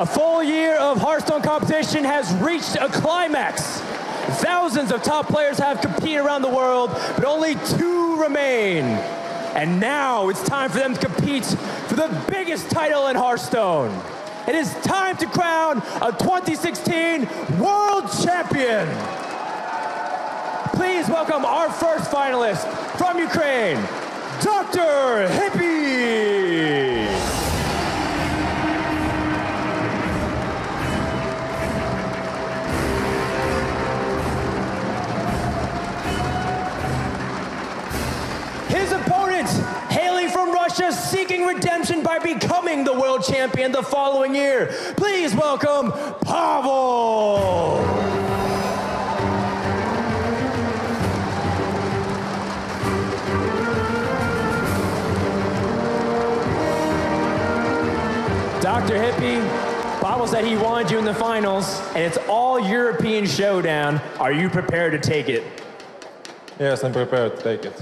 A full year of Hearthstone competition has reached a climax. Thousands of top players have competed around the world, but only 2 remain. And now it's time for them to compete for the biggest title in Hearthstone. It is time to crown a 2016 World Champion. Please welcome our first finalist from Ukraine, DrHippi. His opponent, hailing from Russia, seeking redemption by becoming the world champion the following year. Please welcome Pavel. DrHippi, Pavel said he wanted you in the finals, and it's all European showdown. Are you prepared to take it? Yes, I'm prepared to take it.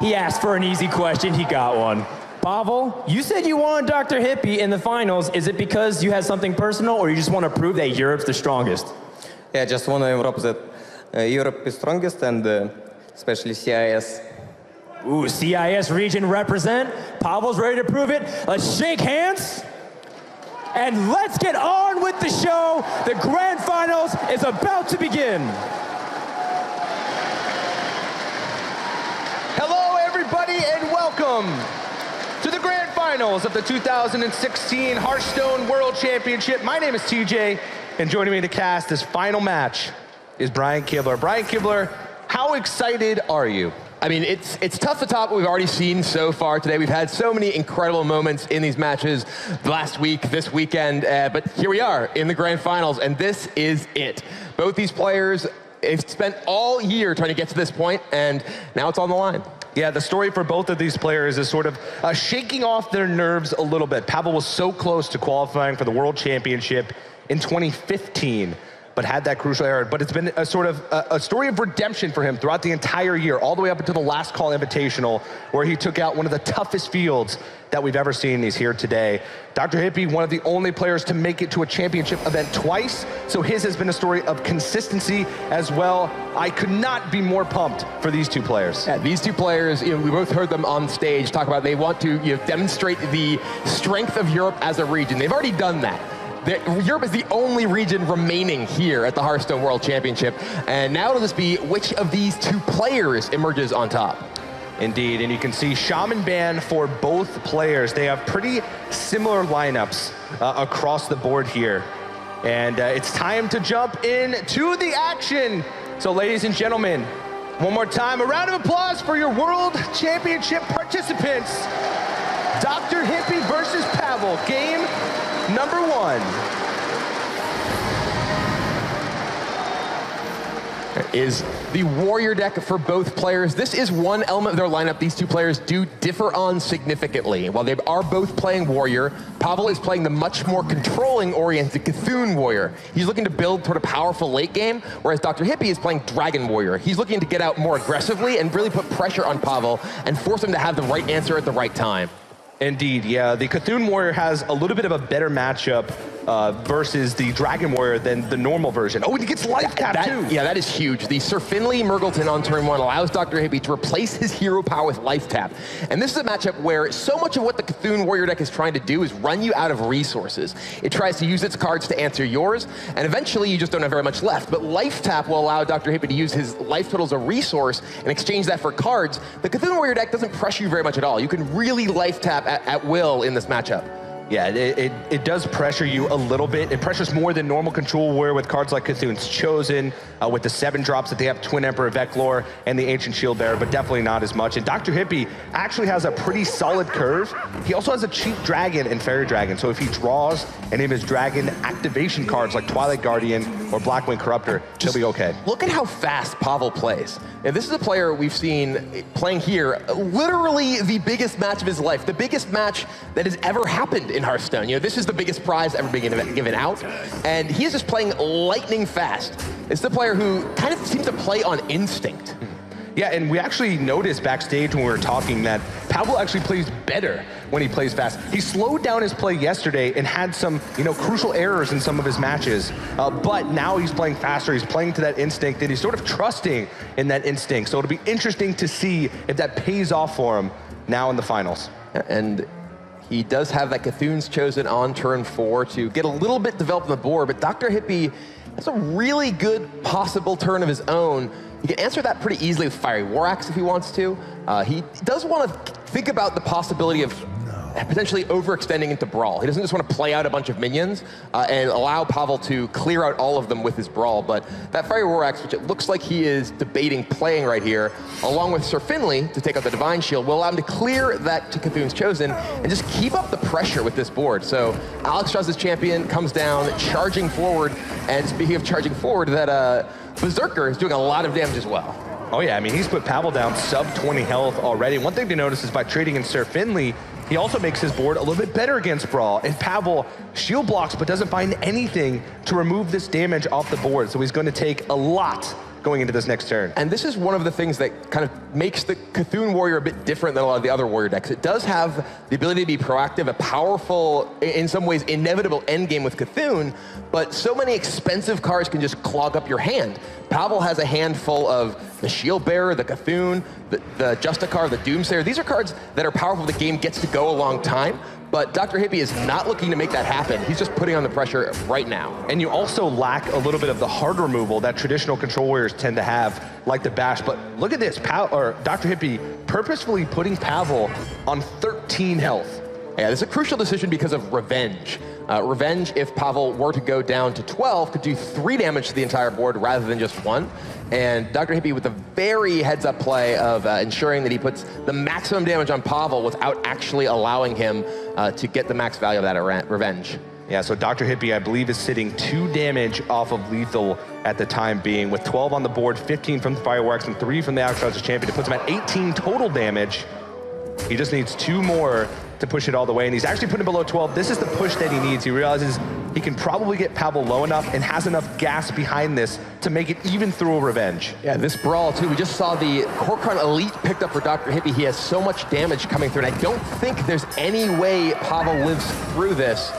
He asked for an easy question, he got one. Pavel, you said you wanted DrHippi in the finals. Is it because you had something personal, or you just want to prove that Europe's the strongest? Yeah, I just want to prove that Europe is strongest, and especially CIS. Ooh, CIS region represent. Pavel's ready to prove it. Let's shake hands. And let's get on with the show. The grand finals is about to begin. Hello, everybody, and welcome to the grand finals of the 2016 Hearthstone World Championship. My name is TJ, and joining me to cast this final match is Brian Kibler. Brian Kibler, how excited are you? I mean, it's tough to top what we've already seen so far today. We've had so many incredible moments in these matches last week, this weekend, but here we are in the grand finals, and this is it. Both these players have spent all year trying to get to this point, and now it's on the line. Yeah, the story for both of these players is sort of shaking off their nerves a little bit. Pavel was so close to qualifying for the World Championship in 2015, but had that crucial error. But it's been a sort of a story of redemption for him throughout the entire year, all the way up until the last call invitational, where he took out one of the toughest fields that we've ever seen. He's here today. DrHippi, one of the only players to make it to a championship event twice, so his has been a story of consistency as well. I could not be more pumped for these 2 players. Yeah, these 2 players, we both heard them on stage talk about they want to demonstrate the strength of Europe as a region. They've already done that. Europe is the only region remaining here at the Hearthstone World Championship, and now it'll just be which of these 2 players emerges on top. Indeed, and you can see Shaman ban for both players. They have pretty similar lineups across the board here. And it's time to jump into the action. So ladies and gentlemen, one more time, a round of applause for your World Championship participants. DrHippi versus Pavel, game number 1. Is the warrior deck for both players. This is one element of their lineup these 2 players do differ on significantly. While they are both playing warrior, Pavel is playing the much more controlling-oriented Cthulhu warrior. He's looking to build toward a powerful late game, whereas DrHippi is playing dragon warrior. He's looking to get out more aggressively and really put pressure on Pavel and force him to have the right answer at the right time. Indeed, yeah. The Cthulhu Warrior has a little bit of a better matchup versus the Dragon Warrior than the normal version. Oh, and he gets life cap too. Yeah, that is huge. The Sir Finley Murgleton on turn 1 allows DrHippi to replace his hero power with life tap. And this is a matchup where so much of what the Cthulhu Warrior deck is trying to do is run you out of resources. It tries to use its cards to answer yours, and eventually you just don't have very much left. But life tap will allow DrHippi to use his life total as a resource and exchange that for cards. The Cthulhu Warrior deck doesn't pressure you very much at all. You can really life tap at will in this matchup. Yeah, it does pressure you a little bit. It pressures more than normal Control Warrior with cards like Cthulhu's Chosen, with the 7 drops that they have, Twin Emperor Veclor, and the Ancient Shield Bearer, but definitely not as much. And DrHippi actually has a pretty solid curve. He also has a cheap Dragon and Fairy Dragon, so if he draws any of his Dragon activation cards like Twilight Guardian or Blackwing Corruptor, he'll be okay. Look at how fast Pavel plays. And this is a player we've seen playing here, literally the biggest match of his life, the biggest match that has ever happened in Hearthstone. You know, this is the biggest prize ever being given out, and he is just playing lightning fast. It's the player who kind of seems to play on instinct. Yeah, and we actually noticed backstage when we were talking that Pavel actually plays better when he plays fast. He slowed down his play yesterday and had some, crucial errors in some of his matches. But now he's playing faster. He's playing to that instinct, and he's sort of trusting in that instinct. So it'll be interesting to see if that pays off for him now in the finals. And he does have that Cthulhu's Chosen on turn 4 to get a little bit developed on the board, but DrHippi has a really good possible turn of his own. He can answer that pretty easily with Fiery War Axe if he wants to. He does want to think about the possibility of potentially overextending into Brawl. He doesn't just want to play out a bunch of minions and allow Pavel to clear out all of them with his Brawl, but that Fiery War Axe, which it looks like he is debating playing right here, along with Sir Finley to take out the Divine Shield, will allow him to clear that to Cthulhu's Chosen and just keep up the pressure with this board. So Alex Strauss's champion comes down, charging forward, and speaking of charging forward, that Berserker is doing a lot of damage as well. Oh yeah, I mean, he's put Pavel down sub 20 health already. One thing to notice is by trading in Sir Finley, he also makes his board a little bit better against Brawl. And Pavel shield blocks, but doesn't find anything to remove this damage off the board. So he's going to take a lot going into this next turn. And this is one of the things that kind of makes the Cthulhu Warrior a bit different than a lot of the other Warrior decks. It does have the ability to be proactive, a powerful, in some ways, inevitable endgame with Cthulhu, but so many expensive cards can just clog up your hand. Pavel has a handful of the Shield Bearer, the Cthulhu, the Justicar, the Doomsayer. These are cards that are powerful. The game gets to go a long time, but DrHippi is not looking to make that happen. He's just putting on the pressure right now. And you also lack a little bit of the hard removal that traditional control warriors tend to have, like the Bash. But look at this, DrHippi purposefully putting Pavel on 13 health. Yeah, this is a crucial decision because of Revenge. Revenge, if Pavel were to go down to 12, could do 3 damage to the entire board rather than just 1. And DrHippi with a very heads-up play of ensuring that he puts the maximum damage on Pavel without actually allowing him to get the max value of that Revenge. Yeah, so DrHippi, I believe, is sitting 2 damage off of lethal at the time being, with 12 on the board, 15 from the Fireworks, and 3 from the Alex champion. It puts him at 18 total damage. He just needs 2 more to push it all the way, and he's actually putting below 12. This is the push that he needs. He realizes he can probably get Pavel low enough and has enough gas behind this to make it even through a Revenge. Yeah, this Brawl, too, we just saw the Korkan Elite picked up for DrHippi. He has so much damage coming through, and I don't think there's any way Pavel lives through this.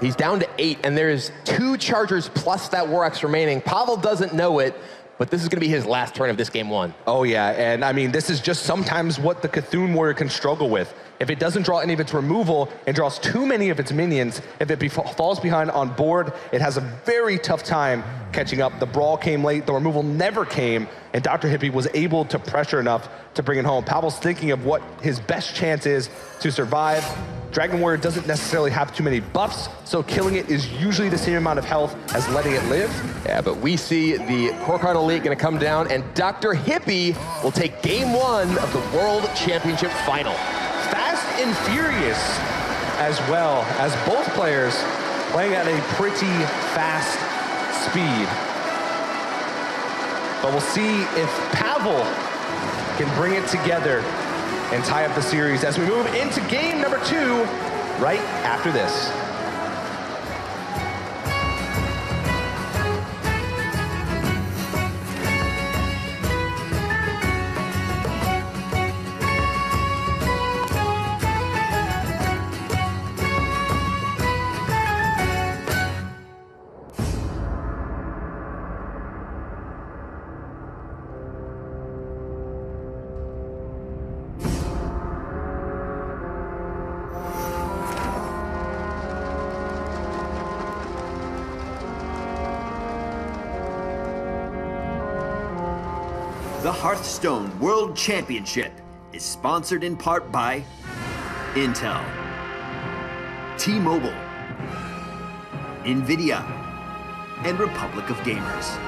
He's down to 8, and there's 2 Chargers plus that War Axe remaining. Pavel doesn't know it, but this is going to be his last turn of this game 1. Oh yeah, and I mean, this is just sometimes what the Cthulhu Warrior can struggle with. If it doesn't draw any of its removal and draws too many of its minions, if it falls behind on board, it has a very tough time catching up. The Brawl came late, the removal never came, and DrHippi was able to pressure enough to bring it home. Pavel's thinking of what his best chance is to survive. Dragon Warrior doesn't necessarily have too many buffs, so killing it is usually the same amount of health as letting it live. Yeah, but we see the Korkan Elite going to come down, and DrHippi will take game 1 of the World Championship Final. Fast and furious as well, as both players playing at a pretty fast speed. But we'll see if Pavel can bring it together and tie up the series as we move into game number 2 right after this. The Hearthstone World Championship is sponsored in part by Intel, T-Mobile, NVIDIA, and Republic of Gamers.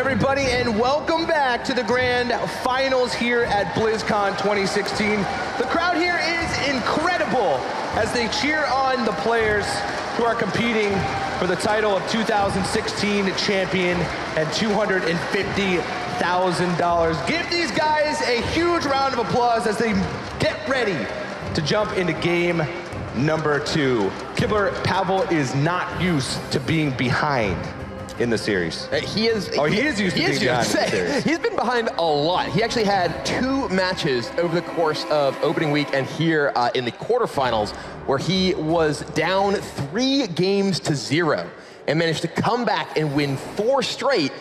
everybody, and welcome back to the grand finals here at BlizzCon 2016. The crowd here is incredible as they cheer on the players who are competing for the title of 2016 champion and $250,000. Give these guys a huge round of applause as they get ready to jump into game number 2. Kibler, Pavel is not used to being behind in the series. He is used to being behind in the series. He's been behind a lot. He actually had 2 matches over the course of opening week and here in the quarterfinals where he was down 3 games to 0 and managed to come back and win 4 straight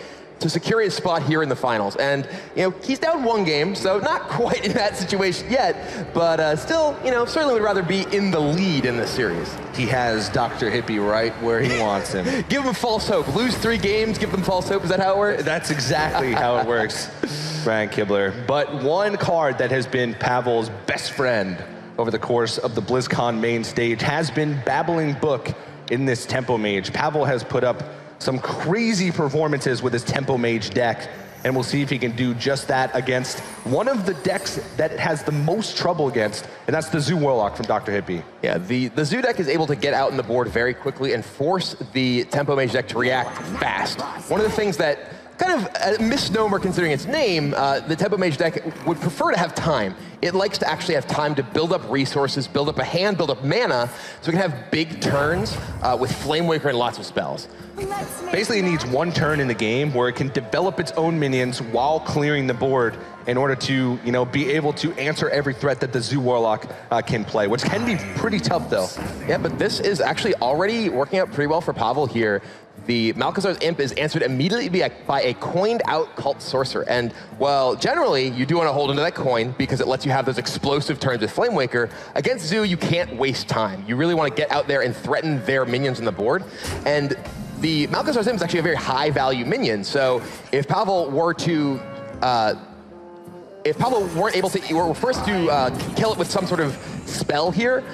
to secure his spot here in the finals. And, you know, he's down 1 game, so not quite in that situation yet, but still, you know, certainly would rather be in the lead in this series. He has DrHippi right where he wants him. Give him false hope. Lose 3 games, give them false hope. Is that how it works? That's exactly how it works, Brian Kibler. But one card that has been Pavel's best friend over the course of the BlizzCon main stage has been Babbling Book in this Tempo Mage. Pavel has put up some crazy performances with his Tempo Mage deck, and we'll see if he can do just that against one of the decks that it has the most trouble against, and that's the Zoo Warlock from DrHippi. Yeah, the Zoo deck is able to get out on the board very quickly and force the Tempo Mage deck to react fast. One of the things that, kind of a misnomer considering its name, the Tempo Mage deck would prefer to have time. It likes to actually have time to build up resources, build up a hand, build up mana, so it can have big turns with Flamewaker and lots of spells. Basically, it needs 1 turn in the game where it can develop its own minions while clearing the board in order to, you know, be able to answer every threat that the Zoo Warlock can play, which can be pretty tough, though. Yeah, but this is actually already working out pretty well for Pavel here. The Malchezaar's Imp is answered immediately by a coined-out Cult Sorcerer. And, well, generally, you do want to hold onto that coin because it lets you have those explosive turns with Flamewaker. Against Zoo, you can't waste time. You really want to get out there and threaten their minions on the board. And the Malchezaar's Imp is actually a very high-value minion. So if Pavel were to... if Pavel weren't able to, were forced to kill it with some sort of spell here,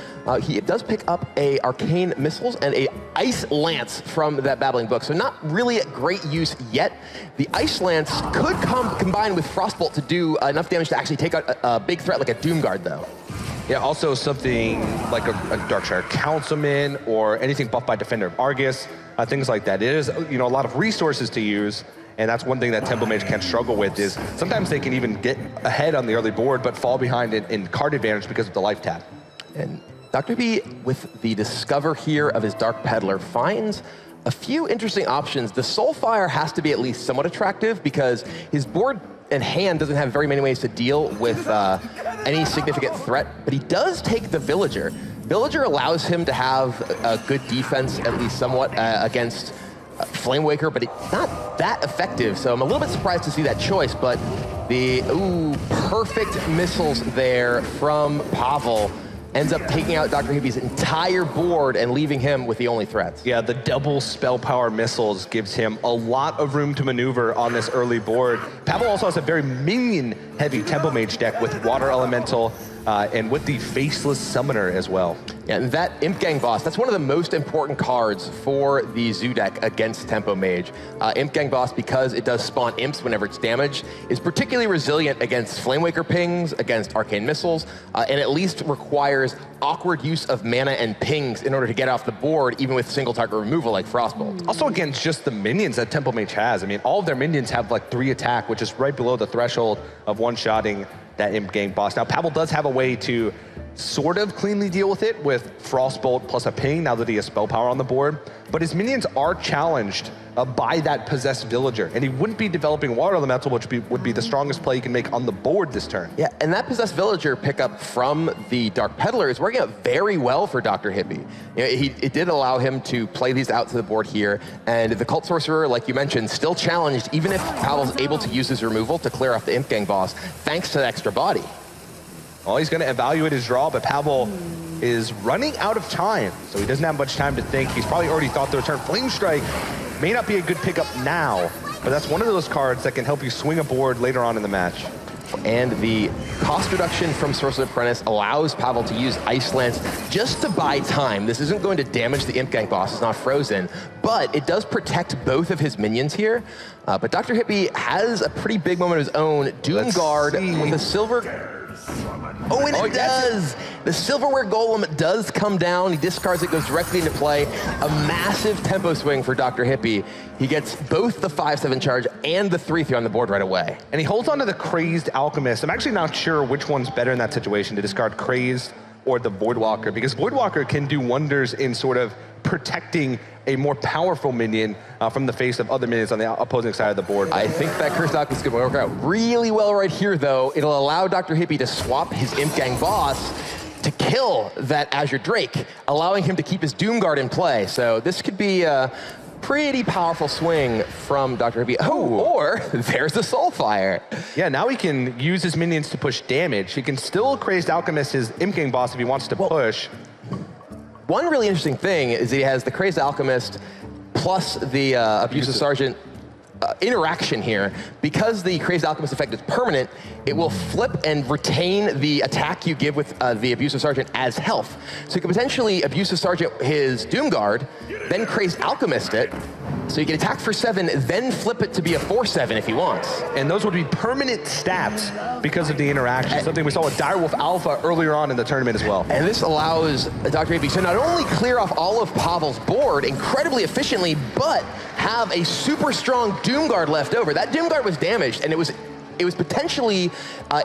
he does pick up a Arcane Missiles and a Ice Lance from that Babbling Book. So not really great use yet. The Ice Lance could combine with Frostbolt to do enough damage to actually take out a big threat like a Doomguard, though. Yeah, also something like a Darkshire Councilman or anything buffed by Defender of Argus, things like that. It is, you know, a lot of resources to use. And that's one thing that Tempo Mage can struggle with is sometimes they can even get ahead on the early board but fall behind in card advantage because of the life tap. And DrHippi, with the Discover here of his Dark Peddler, finds a few interesting options. The Soulfire has to be at least somewhat attractive because his board and hand doesn't have very many ways to deal with any significant threat, but he does take the Villager. Villager allows him to have a good defense, at least somewhat, against Flamewaker, but it's not that effective, so I'm a little bit surprised to see that choice, but the, perfect missiles there from Pavel ends up taking out DrHippi's entire board and leaving him with the only threats. Yeah, the double spell power missiles gives him a lot of room to maneuver on this early board. Pavel also has a very minion-heavy Tempo Mage deck with Water Elemental and with the Faceless Summoner as well. Yeah, and that Imp Gang Boss, that's one of the most important cards for the Zoo deck against Tempo Mage. Imp Gang Boss, because it does spawn imps whenever it's damaged, is particularly resilient against Flamewaker pings, against Arcane Missiles, and at least requires awkward use of mana and pings in order to get off the board, even with single target removal like Frostbolt. Also against just the minions that Tempo Mage has. I mean, all of their minions have like 3 attack, which is right below the threshold of one-shotting that Imp Gang Boss. Now, Pavel does have a way to sort of cleanly deal with it with Frostbolt plus a ping now that he has spell power on the board, but his minions are challenged by that possessed villager, and he wouldn't be developing Water Elemental, which would be the strongest play he can make on the board this turn. Yeah, and that possessed villager pickup from the Dark Peddler is working out very well for DrHippi. You know, it did allow him to play these out to the board here, and the Cult Sorcerer, like you mentioned, still challenged, even if Pavel's able to use his removal to clear off the Imp Gang Boss, thanks to the extra body. Well, he's going to evaluate his draw, but Pavel is running out of time, so he doesn't have much time to think. He's probably already thought the return. Flame Strike may not be a good pickup now, but that's one of those cards that can help you swing a board later on in the match. And the cost reduction from Sorcerer's Apprentice allows Pavel to use Ice Lance just to buy time. This isn't going to damage the Imp Gang boss, it's not frozen, but it does protect both of his minions here. But DrHippi has a pretty big moment of his own. Doomguard with a silver... Oh, and it does! The Silverware Golem does come down. He discards it, goes directly into play. A massive tempo swing for DrHippi. He gets both the 5/7 charge and the 3/3 on the board right away. And he holds on to the Crazed Alchemist. I'm actually not sure which one's better in that situation, to discard Crazed or the Voidwalker, because Voidwalker can do wonders in sort of protecting a more powerful minion from the face of other minions on the opposing side of the board. I think that Cursed Alchemist is going to work out really well right here, though. It'll allow DrHippi to swap his Imp Gang boss to kill that Azure Drake, allowing him to keep his Doomguard in play. So this could be a pretty powerful swing from DrHippi. Oh, or there's the Soulfire. Yeah, now he can use his minions to push damage. He can still Crazed Alchemist his Imp Gang boss if he wants to push. One really interesting thing is he has the Crazed Alchemist plus the Abusive Sergeant interaction here. Because the Crazed Alchemist effect is permanent, it will flip and retain the attack you give with the Abusive Sergeant as health. So you can potentially Abusive Sergeant his Doomguard, then Crazed Alchemist it, so you can attack for 7, then flip it to be a 4/7 if he wants. And those would be permanent stats because of the interaction, something we saw with Direwolf Alpha earlier on in the tournament as well. And this allows DrHippi to not only clear off all of Pavel's board incredibly efficiently, but have a super strong Doomguard left over. That Doomguard was damaged, and it was potentially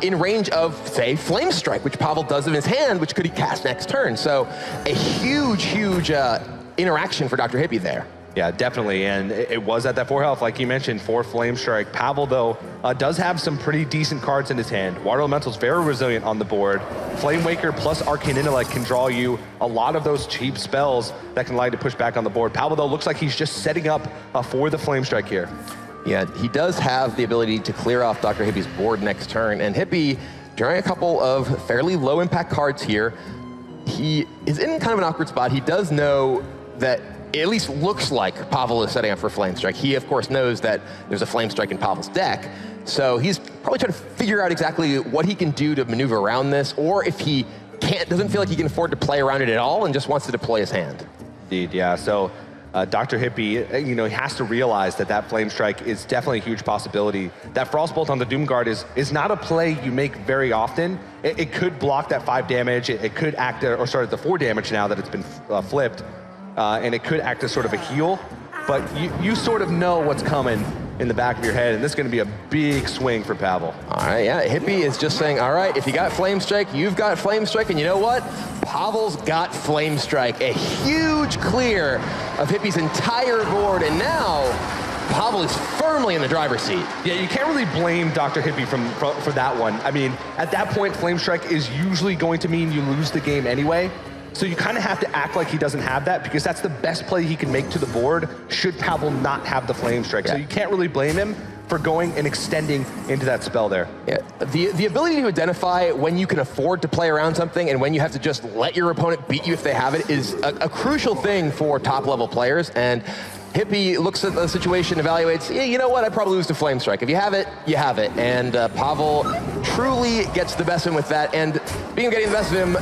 in range of, say, Flame Strike, which Pavel does in his hand, which could he cast next turn. So a huge, huge interaction for DrHippi there. Yeah, definitely, and it was at that 4 health, like you mentioned, for Flame Strike. Pavel, though, does have some pretty decent cards in his hand. Water Elemental's very resilient on the board. Flame Waker plus Arcane Intellect can draw you a lot of those cheap spells that can allow you to push back on the board. Pavel, though, looks like he's just setting up for the Flame Strike here. Yeah, he does have the ability to clear off DrHippi's board next turn, and Hippie, drawing a couple of fairly low-impact cards here, he is in kind of an awkward spot. He does know that it at least looks like Pavel is setting up for Flame Strike. He, of course, knows that there's a Flame Strike in Pavel's deck, so he's probably trying to figure out exactly what he can do to maneuver around this, or if he doesn't feel like he can afford to play around it at all and just wants to deploy his hand. Indeed, yeah. So DrHippi, he has to realize that that Flame Strike is definitely a huge possibility. That Frostbolt on the Doomguard is not a play you make very often. It could block that 5 damage. It could act, or start at the 4 damage now that it's been flipped. And it could act as sort of a heal, but you sort of know what's coming in the back of your head, and this is going to be a big swing for Pavel. All right, yeah, Hippie is just saying, all right, if you got Flame Strike, you've got Flame Strike, and you know what? Pavel's got Flame Strike. A huge clear of Hippie's entire board, and now Pavel is firmly in the driver's seat. Yeah, you can't really blame DrHippi for that one. I mean, at that point, Flame Strike is usually going to mean you lose the game anyway. So you kind of have to act like he doesn't have that, because that's the best play he can make to the board should Pavel not have the Flame Strike. Yeah. So you can't really blame him for going and extending into that spell there. Yeah, the ability to identify when you can afford to play around something and when you have to just let your opponent beat you if they have it is a crucial thing for top-level players. And Hippie looks at the situation, evaluates, yeah, you know what, I probably lose to Flame Strike. If you have it, you have it. And Pavel truly gets the best of him with that. And being getting the best of him,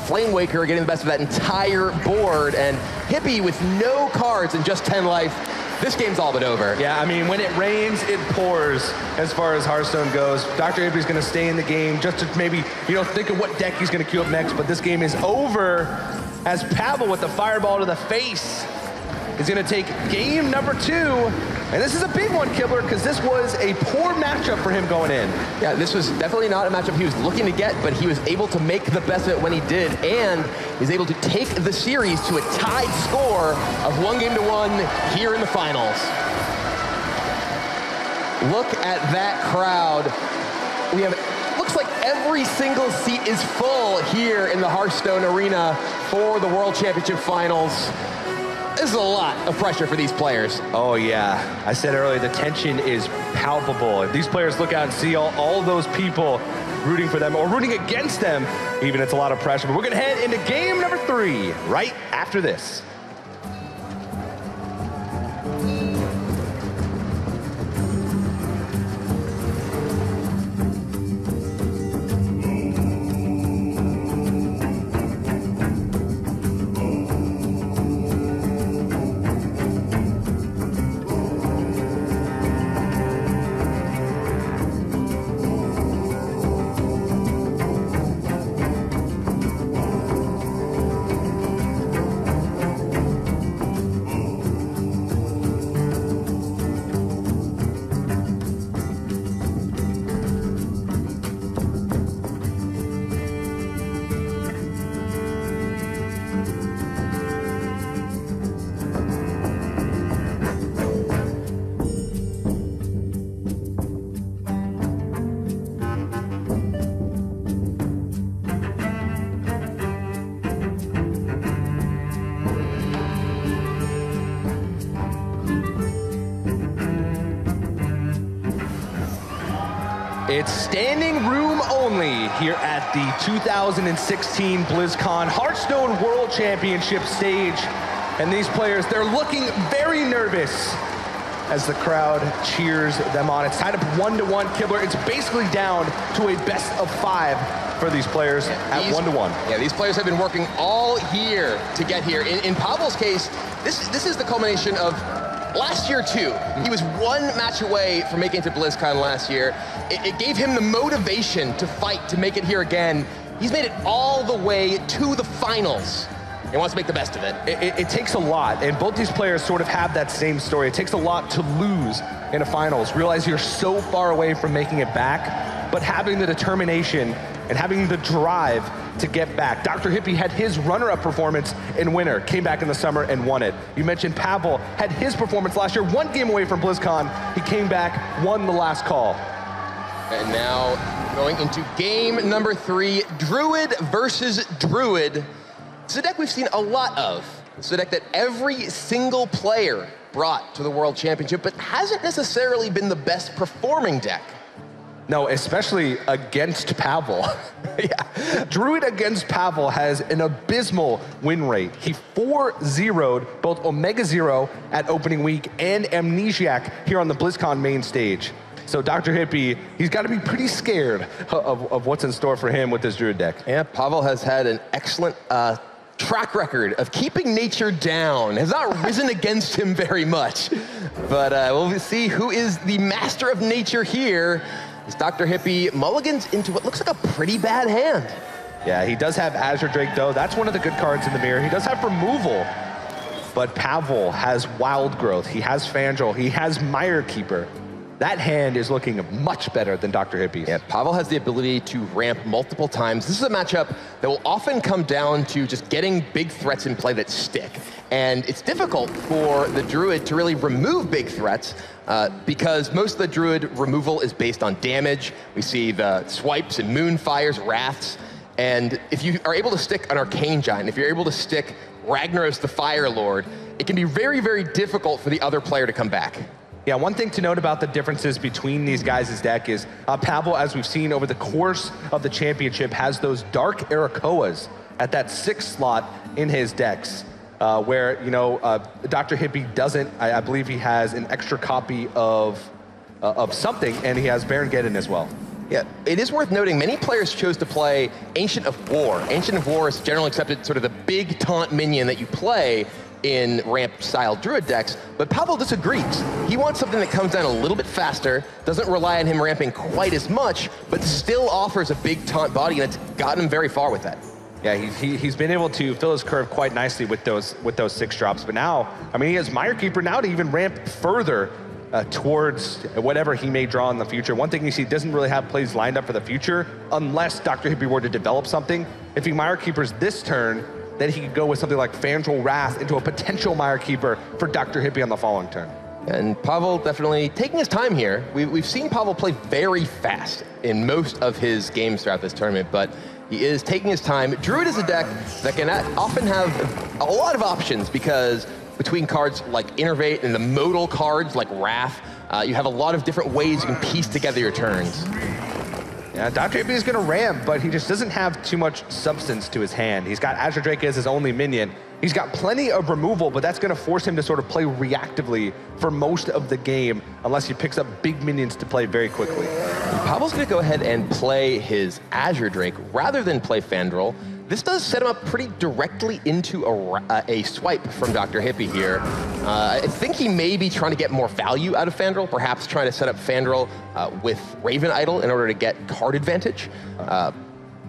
Flame Waker getting the best of that entire board, and Hippie with no cards and just 10 life. This game's all but over. Yeah, I mean, when it rains, it pours as far as Hearthstone goes. DrHippi's going to stay in the game just to maybe, think of what deck he's going to queue up next, but this game is over as Pavel with the fireball to the face is going to take game number 2. And this is a big one, Kibler, because this was a poor matchup for him going in. Yeah, this was definitely not a matchup he was looking to get, but he was able to make the best of it when he did, and he's able to take the series to a tied score of 1-1 here in the finals. Look at that crowd. We have, looks like every single seat is full here in the Hearthstone Arena for the World Championship Finals. This is a lot of pressure for these players. Oh, yeah. I said earlier, the tension is palpable. If these players look out and see all those people rooting for them or rooting against them, even it's a lot of pressure. But we're going to head into game number 3 right after this. It's standing room only here at the 2016 BlizzCon Hearthstone World Championship stage. And these players, they're looking very nervous as the crowd cheers them on. It's tied up 1-1, Kibler. It's basically down to a best of 5 for these players at 1-1. Yeah, these players have been working all year to get here. In Pavel's case, this is the culmination of last year too. He was 1 match away from making it to BlizzCon last year. It gave him the motivation to fight to make it here again. He's made it all the way to the finals. He wants to make the best of it. It takes a lot, and both these players sort of have that same story. It takes a lot to lose in a finals. Realize you're so far away from making it back, but having the determination and having the drive to get back. DrHippi had his runner-up performance in winter, came back in the summer and won it. You mentioned Pavel had his performance last year, 1 game away from BlizzCon. He came back, won the last call. And now going into game number 3, Druid versus Druid. It's a deck we've seen a lot of. It's a deck that every single player brought to the World Championship, but hasn't necessarily been the best performing deck. No, especially against Pavel. Yeah. Druid against Pavel has an abysmal win rate. He 4-0'd both Omega Zero at opening week and Amnesiac here on the BlizzCon main stage. So DrHippi, he's got to be pretty scared of what's in store for him with this Druid deck. Yeah, Pavel has had an excellent track record of keeping nature down, has not risen against him very much. But we'll see who is the master of nature here. As DrHippi mulligans into what looks like a pretty bad hand. Yeah, he does have Azure Drake though. That's one of the good cards in the mirror. He does have removal, but Pavel has Wild Growth. He has Fandral. He has Mire Keeper. That hand is looking much better than DrHippi's. Yeah, Pavel has the ability to ramp multiple times. This is a matchup that will often come down to just getting big threats in play that stick. And it's difficult for the Druid to really remove big threats because most of the Druid removal is based on damage. We see the swipes and Moonfires, Wraths. And if you are able to stick an Arcane Giant, if you're able to stick Ragnaros the Fire Lord, it can be very, very difficult for the other player to come back. Yeah, one thing to note about the differences between these guys' deck is Pavel, as we've seen over the course of the championship, has those Dark Arakoas at that 6th slot in his decks, where, you know, DrHippi doesn't. I believe he has an extra copy of something, and he has Baron Geddon as well. Yeah, it is worth noting many players chose to play Ancient of War. Ancient of War is generally accepted sort of the big taunt minion that you play in ramp-style Druid decks, but Pavel disagrees. He wants something that comes down a little bit faster, doesn't rely on him ramping quite as much, but still offers a big taunt body, and it's gotten him very far with that. Yeah, he's been able to fill his curve quite nicely with those 6 drops, but now, I mean, he has Mire Keeper now to even ramp further towards whatever he may draw in the future. One thing you see, doesn't really have plays lined up for the future unless DrHippi were to develop something. If he Mire Keepers this turn, then he could go with something like Fandral Wrath into a potential Mire Keeper for DrHippi on the following turn. And Pavel definitely taking his time here. We've seen Pavel play very fast in most of his games throughout this tournament, but he is taking his time. Druid is a deck that can often have a lot of options because between cards like Innervate and the modal cards like Wrath, you have a lot of different ways you can piece together your turns. Yeah, DrHippi is going to ramp, but he just doesn't have too much substance to his hand. He's got Azure Drake as his only minion. He's got plenty of removal, but that's going to force him to sort of play reactively for most of the game unless he picks up big minions to play very quickly. Pavel's going to go ahead and play his Azure Drake rather than play Fandral. This does set him up pretty directly into a swipe from DrHippi here. I think he may be trying to get more value out of Fandral, perhaps trying to set up Fandral with Raven Idol in order to get card advantage.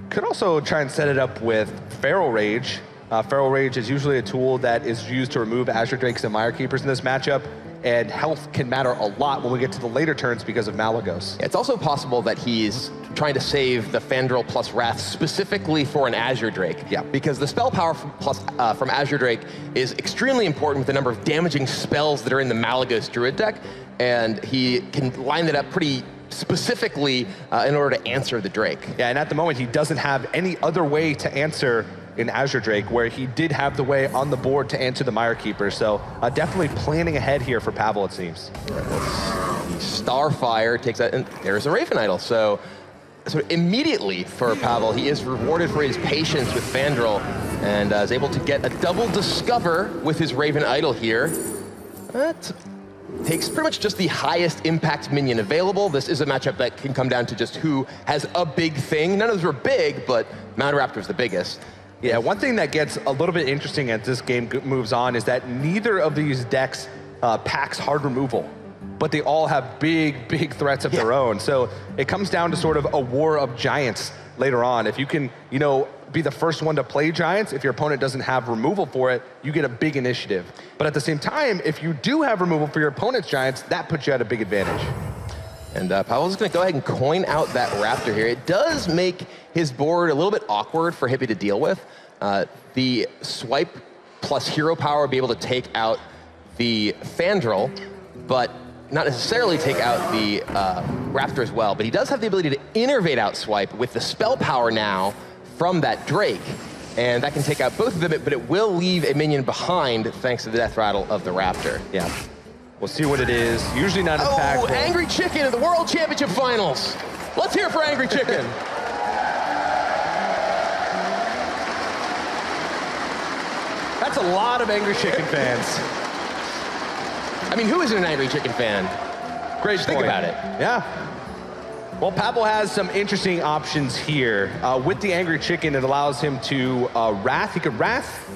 Could also try and set it up with Feral Rage. Feral Rage is usually a tool that is used to remove Azure Drakes and Mire Keepers in this matchup, and health can matter a lot when we get to the later turns because of Malagos. It's also possible that he's trying to save the Fandral plus Wrath specifically for an Azure Drake. Yeah. Because the spell power from Azure Drake is extremely important with the number of damaging spells that are in the Malagos Druid deck, and he can line that up pretty specifically in order to answer the Drake. Yeah, and at the moment he doesn't have any other way to answer in Azure Drake, where he did have the way on the board to answer the Mire Keeper. So definitely planning ahead here for Pavel, it seems. Let's Starfire takes that, and there's a Raven Idol. So immediately for Pavel, he is rewarded for his patience with Fandral, and is able to get a double discover with his Raven Idol here. That takes pretty much just the highest impact minion available. This is a matchup that can come down to just who has a big thing. None of those were big, but Mount Raptor's the biggest. Yeah, one thing that gets a little bit interesting as this game moves on is that neither of these decks packs hard removal, but they all have big threats of their own. So it comes down to sort of a war of giants later on. If you can, you know, be the first one to play giants, if your opponent doesn't have removal for it, you get a big initiative. But at the same time, if you do have removal for your opponent's giants, that puts you at a big advantage. And Pavel's gonna go ahead and coin out that Raptor here. It does make his board a little bit awkward for Hippie to deal with. The swipe plus hero power will be able to take out the Fandral, but not necessarily take out the Raptor as well. But he does have the ability to innervate out swipe with the spell power now from that Drake. And that can take out both of them, but it will leave a minion behind thanks to the death rattle of the Raptor. Yeah. We'll see what it is. Usually not impactful. Oh, Angry Chicken in the World Championship Finals. Let's hear it for Angry Chicken. That's a lot of Angry Chicken fans. I mean, who isn't an Angry Chicken fan? Great Just think point. about it. Yeah. Well, Pavel has some interesting options here. With the Angry Chicken, it allows him to Wrath. He could Wrath,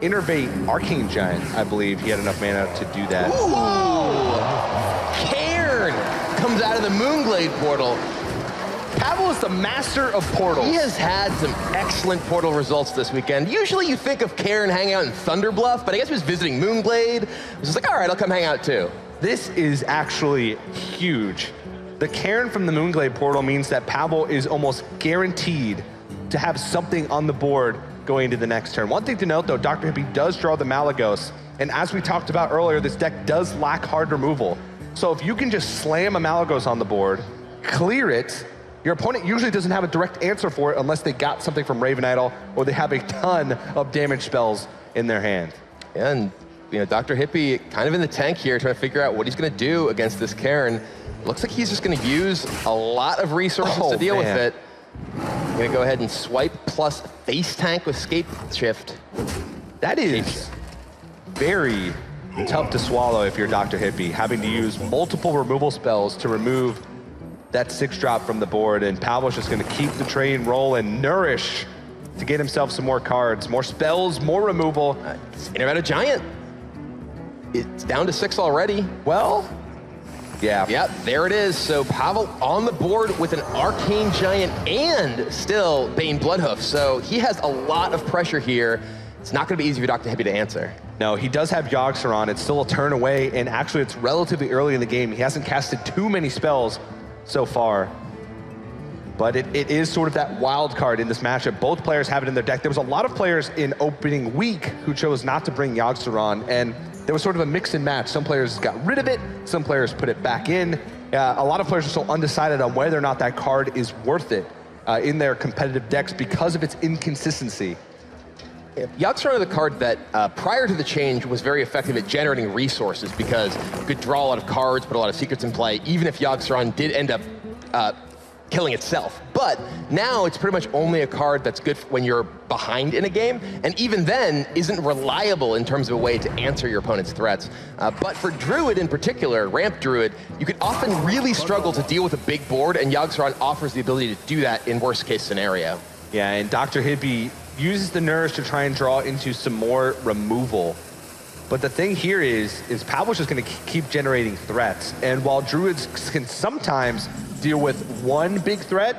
Innervate Arcane Giant. I believe he had enough mana to do that. Ooh! Cairn comes out of the Moonglade portal. Pavel is the master of portals. He has had some excellent portal results this weekend. Usually you think of Cairn hanging out in Thunderbluff, but I guess he was visiting Moonglade. I was just like, all right, I'll come hang out too. This is actually huge. The Cairn from the Moonglade portal means that Pavel is almost guaranteed to have something on the board going into the next turn. One thing to note though, DrHippi does draw the Malagos, and as we talked about earlier, this deck does lack hard removal. So if you can just slam a Malagos on the board, clear it, your opponent usually doesn't have a direct answer for it unless they got something from Raven Idol or they have a ton of damage spells in their hand. And you know, DrHippi kind of in the tank here, trying to figure out what he's gonna do against this Cairn. Looks like he's just gonna use a lot of resources to deal with it. I'm gonna go ahead and swipe plus face tank with Scape Shift. That is very tough to swallow if you're DrHippi, having to use multiple removal spells to remove that 6-drop from the board, and Pavel's just gonna keep the train rolling, nourish to get himself some more cards, more spells, more removal. Innervate a Giant. It's down to 6 already. Well, yeah. Yep, there it is. So Pavel on the board with an Arcane Giant and still Bane Bloodhoof. So he has a lot of pressure here. It's not gonna be easy for DrHippi to answer. No, he does have Yogg-Saron. It's still a turn away, and actually it's relatively early in the game. He hasn't casted too many spells so far. But it is sort of that wild card in this matchup. Both players have it in their deck. There was a lot of players in opening week who chose not to bring Yogg-Saron, and there was sort of a mix and match. Some players got rid of it, some players put it back in. A lot of players are still undecided on whether or not that card is worth it in their competitive decks because of its inconsistency. Yogg-Saron is the card that, prior to the change, was very effective at generating resources because you could draw a lot of cards, put a lot of secrets in play, even if Yogg-Saron did end up killing itself. But now it's pretty much only a card that's good when you're behind in a game, and even then isn't reliable in terms of a way to answer your opponent's threats. But for Druid in particular, Ramp Druid, you could often really struggle to deal with a big board, and Yogg-Saron offers the ability to do that in worst case scenario. Yeah, and DrHippi uses the Nourish to try and draw into some more removal. But the thing here is Pavel's just gonna keep generating threats. And while Druids can sometimes deal with one big threat,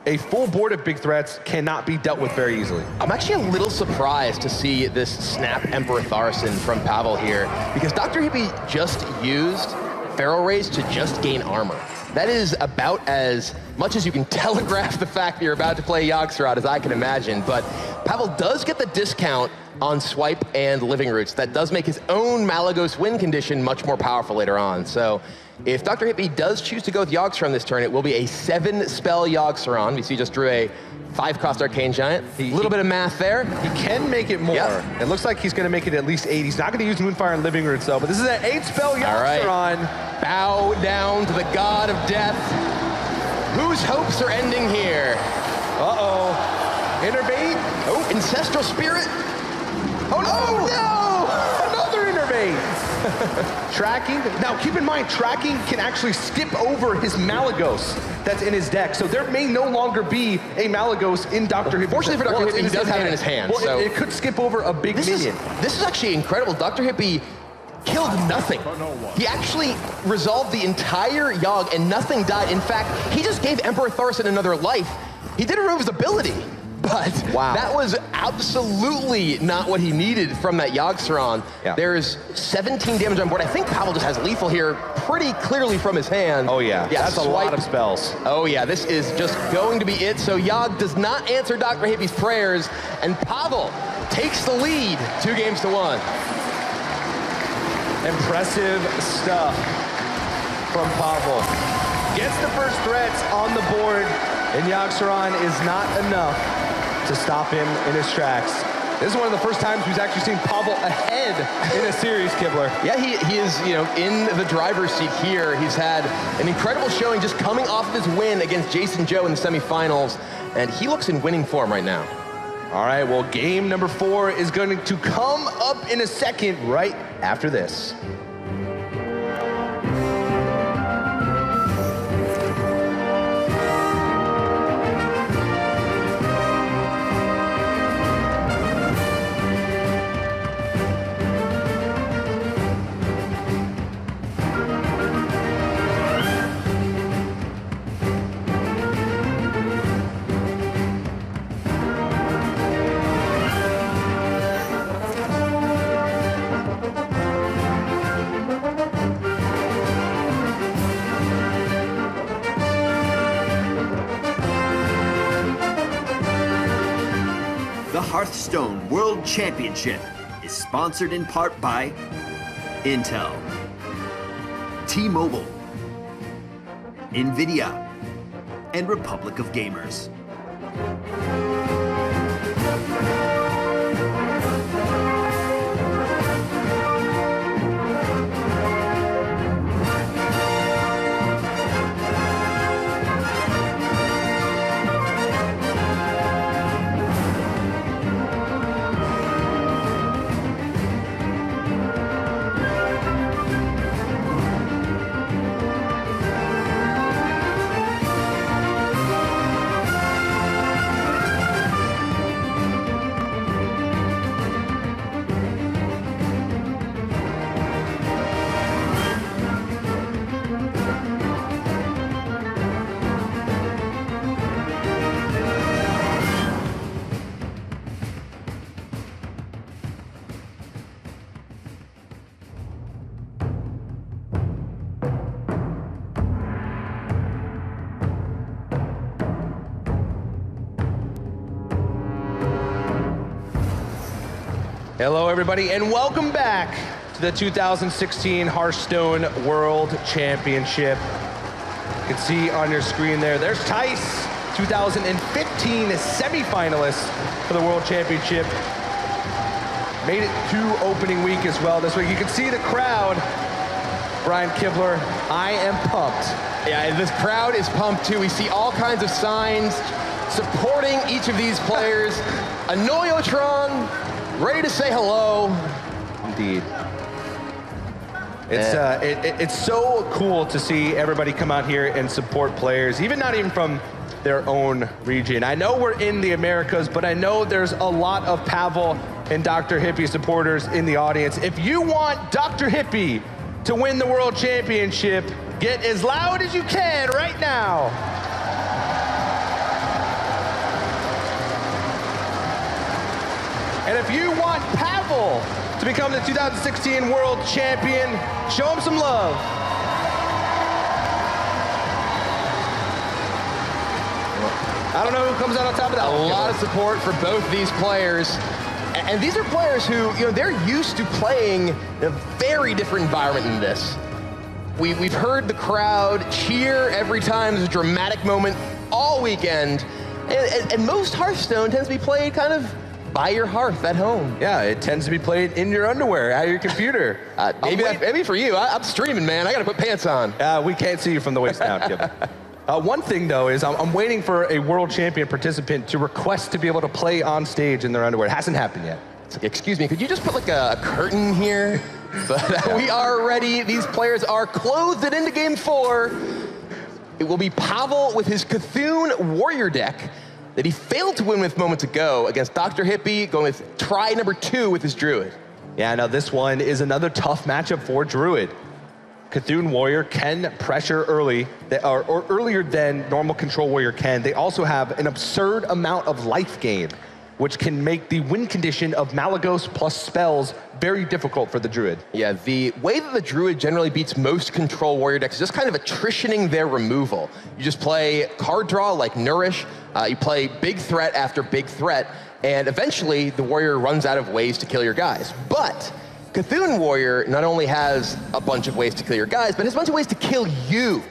a full board of big threats cannot be dealt with very easily. I'm actually a little surprised to see this Snap Emperor Tharson from Pavel here, because DrHippi just used Feral Rays to just gain armor. That is about as much as you can telegraph the fact that you're about to play Yogg-Saron as I can imagine, but Pavel does get the discount on swipe and living roots. That does make his own Malagos win condition much more powerful later on. So if Dr. Hippie does choose to go with Yogg-Saron this turn, it will be a 7-spell Yogg-Saron. We see just drew a 5-cost Arcane Giant. A little bit of math there. He can make it more. Yep. It looks like he's going to make it at least 8. He's not going to use Moonfire and Living Roots, though, but this is an 8-spell Yogg-Saron. All right. Bow down to the god of death. Whose hopes are ending here? Uh-oh. Innervate. Oh, Ancestral Spirit. Oh, no! Another Innervate. Tracking. Now, keep in mind, tracking can actually skip over his Malagos that's in his deck. So there may no longer be a Malagos in Dr. Hippie. Fortunately for Dr. Hippie, he does have it in his hand. Well, so it could skip over a big minion. This is actually incredible. Dr. Hippie killed nothing. He actually resolved the entire Yogg and nothing died. In fact, he just gave Emperor Thorson another life. He did remove his ability, but that was absolutely not what he needed from that Yogg-Saron. Yeah. There's 17 damage on board. I think Pavel just has lethal here pretty clearly from his hand. Oh yeah, that's a lot of spells. Oh yeah, this is just going to be it. So Yogg does not answer Dr. Hippie's prayers, and Pavel takes the lead 2-1. Impressive stuff from Pavel. Gets the first threats on the board, and Yogg-Saron is not enough to stop him in his tracks. This is one of the first times we've actually seen Pavel ahead in a series, Kibler. Yeah, he is, in the driver's seat here. He's had an incredible showing just coming off of his win against Jason Joe in the semifinals, and he looks in winning form right now. All right, well, game number 4 is going to come up in a second right after this. The Hearthstone World Championship is sponsored in part by Intel, T-Mobile, NVIDIA, and Republic of Gamers. Hello, everybody, and welcome back to the 2016 Hearthstone World Championship. You can see on your screen there's Tice, 2015 semifinalist for the World Championship. Made it to opening week as well this week. You can see the crowd. Brian Kibler, I am pumped. Yeah, this crowd is pumped too. We see all kinds of signs supporting each of these players. A Noyotron ready to say hello. Indeed. It's so cool to see everybody come out here and support players, not even from their own region. I know we're in the Americas, but I know there's a lot of Pavel and Dr. Hippie supporters in the audience. If you want Dr. Hippie to win the World Championship, get as loud as you can right now. And if you want Pavel to become the 2016 World Champion, show him some love. I don't know who comes out on top of that. A lot of support for both these players. And these are players who, they're used to playing in a very different environment than this. We've heard the crowd cheer every time there's a dramatic moment all weekend. And most Hearthstone tends to be played kind of by your hearth at home. Yeah, it tends to be played in your underwear, at your computer. Maybe for you. I'm streaming, man. I got to put pants on. We can't see you from the waist down, Kevin. One thing, though, is I'm waiting for a world champion participant to request to be able to play on stage in their underwear. It hasn't happened yet. It's like, excuse me, could you just put like a curtain here? But we are ready. These players are clothed and into game 4. It will be Pavel with his Cthulhu Warrior deck that he failed to win with moments ago against DrHippi, going with try number 2 with his Druid. Yeah, now this one is another tough matchup for Druid. Cthulhu Warrior can pressure early, or earlier than normal Control Warrior can. They also have an absurd amount of life gain, which can make the win condition of Malagos plus spells very difficult for the Druid. Yeah, the way that the Druid generally beats most Control Warrior decks is just kind of attritioning their removal. You just play card draw like Nourish, you play big threat after big threat, and eventually the Warrior runs out of ways to kill your guys. But Cthulhu Warrior not only has a bunch of ways to kill your guys, but has a bunch of ways to kill you.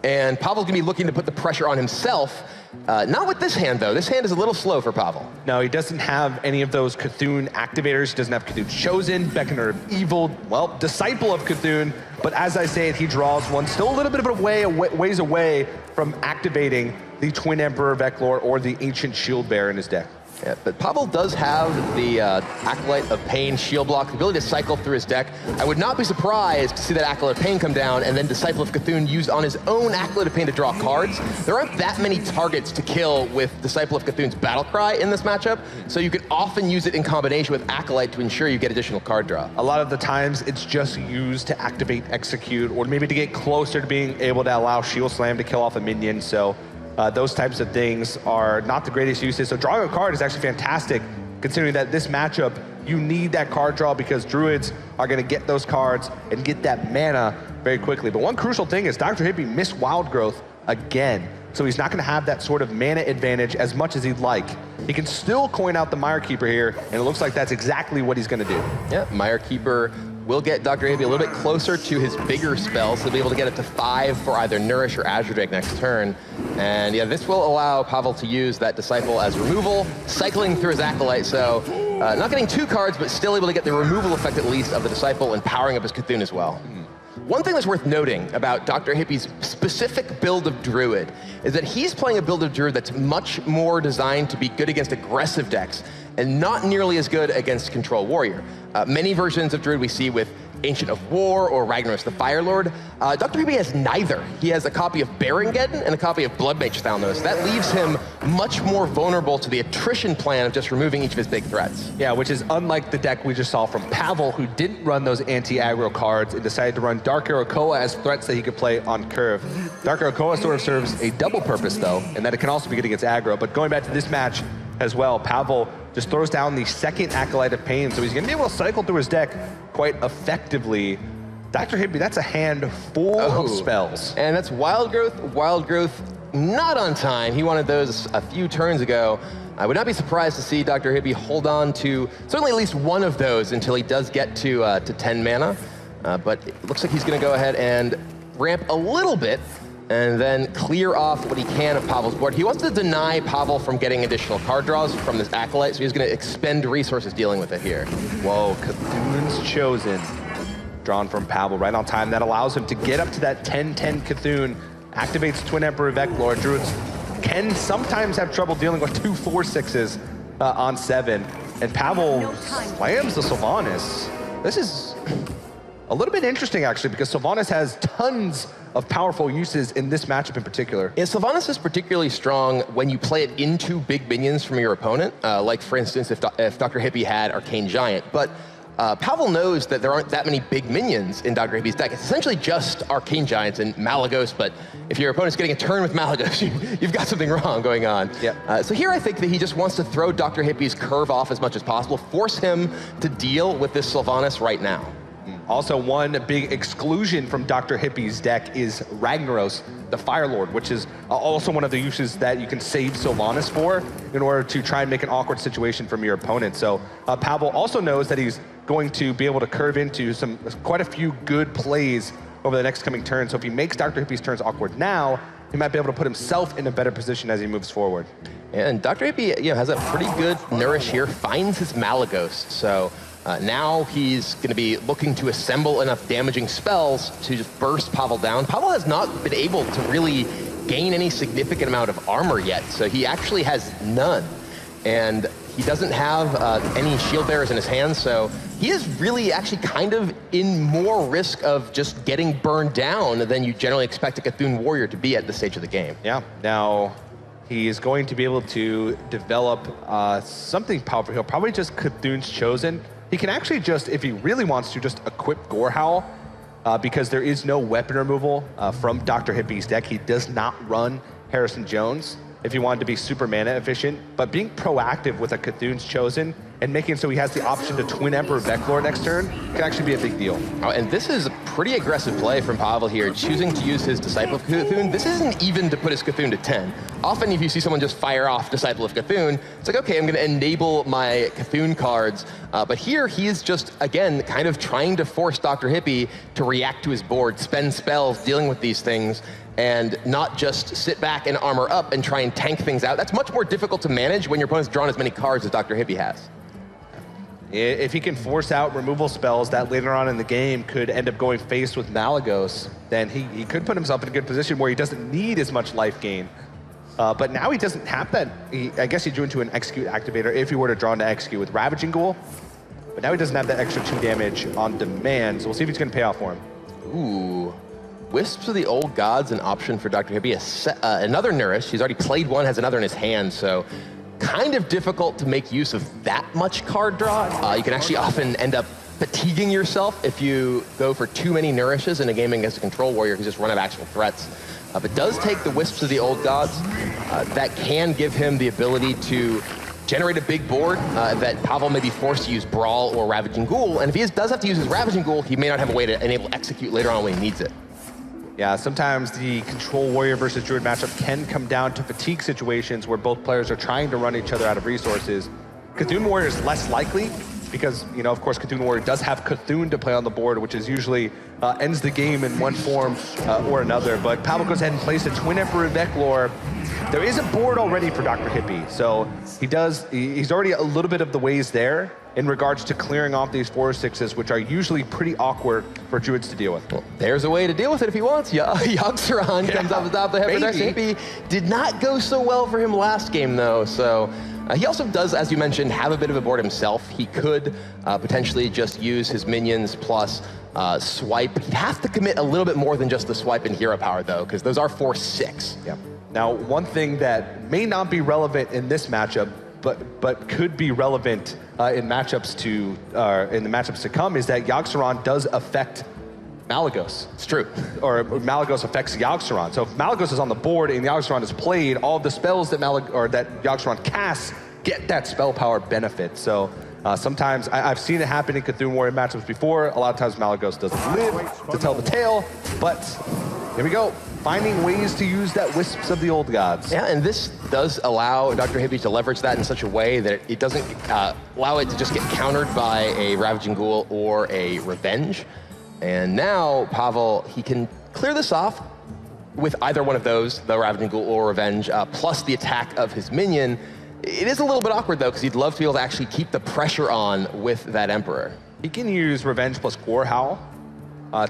And Pavel's gonna be looking to put the pressure on himself. Not with this hand, though. This hand is a little slow for Pavel. No, he doesn't have any of those Cthulhu activators. He doesn't have Cthulhu Chosen, Beckoner of Evil, well, Disciple of Cthulhu. But as I say it, he draws one still a little bit of a ways away from activating the Twin Emperor of Eklor or the Ancient Shield Bearer in his deck. Yeah, but Pavel does have the Acolyte of Pain shield block, the ability to cycle through his deck. I would not be surprised to see that Acolyte of Pain come down and then Disciple of Cthulhu used on his own Acolyte of Pain to draw cards. There aren't that many targets to kill with Disciple of Cthulhu's Battle Cry in this matchup, so you can often use it in combination with Acolyte to ensure you get additional card draw. A lot of the times, it's just used to activate Execute, or maybe to get closer to being able to allow Shield Slam to kill off a minion, so those types of things are not the greatest uses. So drawing a card is actually fantastic, considering that this matchup, you need that card draw because Druids are gonna get those cards and get that mana very quickly. But one crucial thing is DrHippi missed Wild Growth again. So he's not gonna have that sort of mana advantage as much as he'd like. He can still coin out the Mire Keeper here, and it looks like that's exactly what he's gonna do. Yeah, Mire Keeper will get DrHippi a little bit closer to his bigger spells, so he'll be able to get it to 5 for either Nourish or Azure Drake next turn. And yeah, this will allow Pavel to use that Disciple as removal, cycling through his Acolyte, so not getting 2 cards, but still able to get the removal effect at least of the Disciple and powering up his Cthulhu as well. One thing that's worth noting about DrHippi's specific build of Druid is that he's playing a build of Druid that's much more designed to be good against aggressive decks and not nearly as good against Control Warrior. Many versions of Druid we see with Ancient of War or Ragnaros the Fire Lord. DrHippi has neither. He has a copy of Barongeddon and a copy of Bloodmage Thalnos. That leaves him much more vulnerable to the attrition plan of just removing each of his big threats. Yeah, which is unlike the deck we just saw from Pavel, who didn't run those anti-aggro cards and decided to run Dark Iroquois as threats that he could play on curve. Dark Iroquois sort of serves a double purpose, though, in that it can also be good against aggro. But going back to this match as well, Pavel just throws down the second Acolyte of Pain, so he's gonna be able to cycle through his deck quite effectively. DrHippi, that's a hand full of spells. And that's Wild Growth not on time. He wanted those a few turns ago. I would not be surprised to see DrHippi hold on to certainly at least one of those until he does get to 10 mana. But it looks like he's gonna go ahead and ramp a little bit and then clear off what he can of Pavel's board. He wants to deny Pavel from getting additional card draws from this Acolyte, so he's gonna expend resources dealing with it here. Whoa, Cthulhu's Chosen. Drawn from Pavel right on time. That allows him to get up to that 10-10 Cthulhu, activates Twin Emperor of Eklor. Druids can sometimes have trouble dealing with 2 4/6s on 7. And Pavel slams the Sylvanas. This is a little bit interesting, actually, because Sylvanas has tons of powerful uses in this matchup in particular. Yeah, Sylvanas is particularly strong when you play it into big minions from your opponent, like, for instance, if DrHippi had Arcane Giant. But Pavel knows that there aren't that many big minions in DrHippi's deck. It's essentially just Arcane Giants and Malagos, but if your opponent's getting a turn with Malagos, you've got something wrong going on. Yep. So here I think that he just wants to throw DrHippi's curve off as much as possible, force him to deal with this Sylvanas right now. Also, one big exclusion from DrHippi's deck is Ragnaros, the Fire Lord, which is also one of the uses that you can save Sylvanas for in order to try and make an awkward situation from your opponent. So Pavel also knows that he's going to be able to curve into quite a few good plays over the next coming turn. So if he makes DrHippi's turns awkward now, he might be able to put himself in a better position as he moves forward. And DrHippi has a pretty good nourish here, finds his Malagos. So now he's going to be looking to assemble enough damaging spells to just burst Pavel down. Pavel has not been able to really gain any significant amount of armor yet, so he actually has none. And he doesn't have any shield bearers in his hands, so he is really actually kind of in more risk of just getting burned down than you generally expect a Cthulhu warrior to be at this stage of the game. Yeah, now he is going to be able to develop something powerful. He'll probably just Cthulhu's Chosen. He can actually just, if he really wants to, just equip Gorehowl because there is no weapon removal from DrHippi's deck. He does not run Harrison Jones if he wanted to be super mana efficient, but being proactive with a Cthulhu's Chosen and making it so he has the option to Twin Emperor Veclor next turn can actually be a big deal. Oh, and this is a pretty aggressive play from Pavel here, choosing to use his Disciple of Cthulhu. This isn't even to put his Cthulhu to 10. Often if you see someone just fire off Disciple of Cthulhu, it's like, okay, I'm gonna enable my Cthulhu cards. But here he is just, again, kind of trying to force DrHippi to react to his board, spend spells dealing with these things, and not just sit back and armor up and try and tank things out. That's much more difficult to manage when your opponent's drawn as many cards as DrHippi has. If he can force out removal spells that later on in the game could end up going face with Malagos, then he could put himself in a good position where he doesn't need as much life gain. But now he doesn't have that. I guess he drew into an Execute activator if he were to draw into Execute with Ravaging Ghoul. But now he doesn't have that extra 2 damage on demand, so we'll see if it's going to pay off for him. Ooh. Wisps of the Old Gods, an option for DrHippi. Another Nourish. He's already played one, has another in his hand, so kind of difficult to make use of that much card draw. You can actually often end up fatiguing yourself if you go for too many Nourishes in a game against a Control Warrior who's just run out of actual threats. But does take the Wisps of the Old Gods. That can give him the ability to generate a big board that Pavel may be forced to use Brawl or Ravaging Ghoul. And if he does have to use his Ravaging Ghoul, he may not have a way to enable Execute later on when he needs it. Yeah, sometimes the Control Warrior versus Druid matchup can come down to fatigue situations where both players are trying to run each other out of resources. Cthulhu Warrior is less likely because, of course, Cthulhu Warrior does have Cthulhu to play on the board, which is usually ends the game in one form or another. But Pavel goes ahead and plays the Twin Emperor Veclor. There is a board already for DrHippi, so he's already a little bit of the ways there in regards to clearing off these 4/6s, which are usually pretty awkward for Druids to deal with. Well, there's a way to deal with it if he wants. Yogg-Saron comes off the top of the head for DrHippi. Did not go so well for him last game, though, so he also does, as you mentioned, have a bit of a board himself. He could potentially just use his minions plus swipe. He'd have to commit a little bit more than just the swipe and hero power, though, because those are 4/6. Yeah. Now, one thing that may not be relevant in this matchup, but could be relevant in the matchups to come, is that Yogg-Saron does affect Malagos. It's true. Or Malagos affects Yogg-Saron. So if Malagos is on the board and Yogg-Saron is played, all of the spells that Yogg-Saron casts get that spell power benefit. So sometimes I've seen it happen in Cthulhu Warrior matchups before. A lot of times Malagos doesn't live to tell the tale, but here we go. Finding ways to use that Wisps of the Old Gods. Yeah, and this does allow DrHippi to leverage that in such a way that it doesn't allow it to just get countered by a Ravaging Ghoul or a Revenge. And now Pavel, he can clear this off with either one of those, the Ravaging Ghoul or Revenge, plus the attack of his minion. It is a little bit awkward, though, because he'd love to be able to actually keep the pressure on with that Emperor. He can use Revenge plus Gorehowl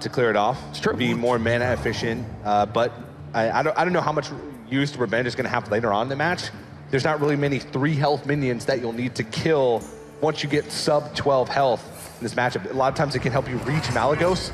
to clear it off. It's true. Be more mana efficient, but I don't know how much use Revenge is going to have later on in the match. There's not really many 3 health minions that you'll need to kill once you get sub 12 health in this matchup. A lot of times it can help you reach Malagos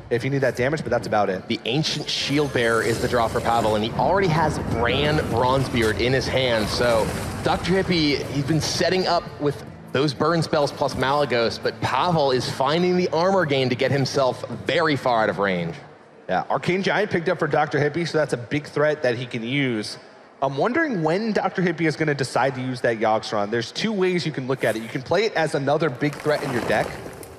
if you need that damage, but that's about it. The Ancient Shield Bearer is the draw for Pavel, and he already has Bran Bronzebeard in his hand, so DrHippi, he's been setting up with those burn spells plus Malagos, but Pavel is finding the armor gain to get himself very far out of range. Yeah, Arcane Giant picked up for DrHippi, so that's a big threat that he can use. I'm wondering when DrHippi is going to decide to use that Yogg-Saron. There's 2 ways you can look at it. You can play it as another big threat in your deck,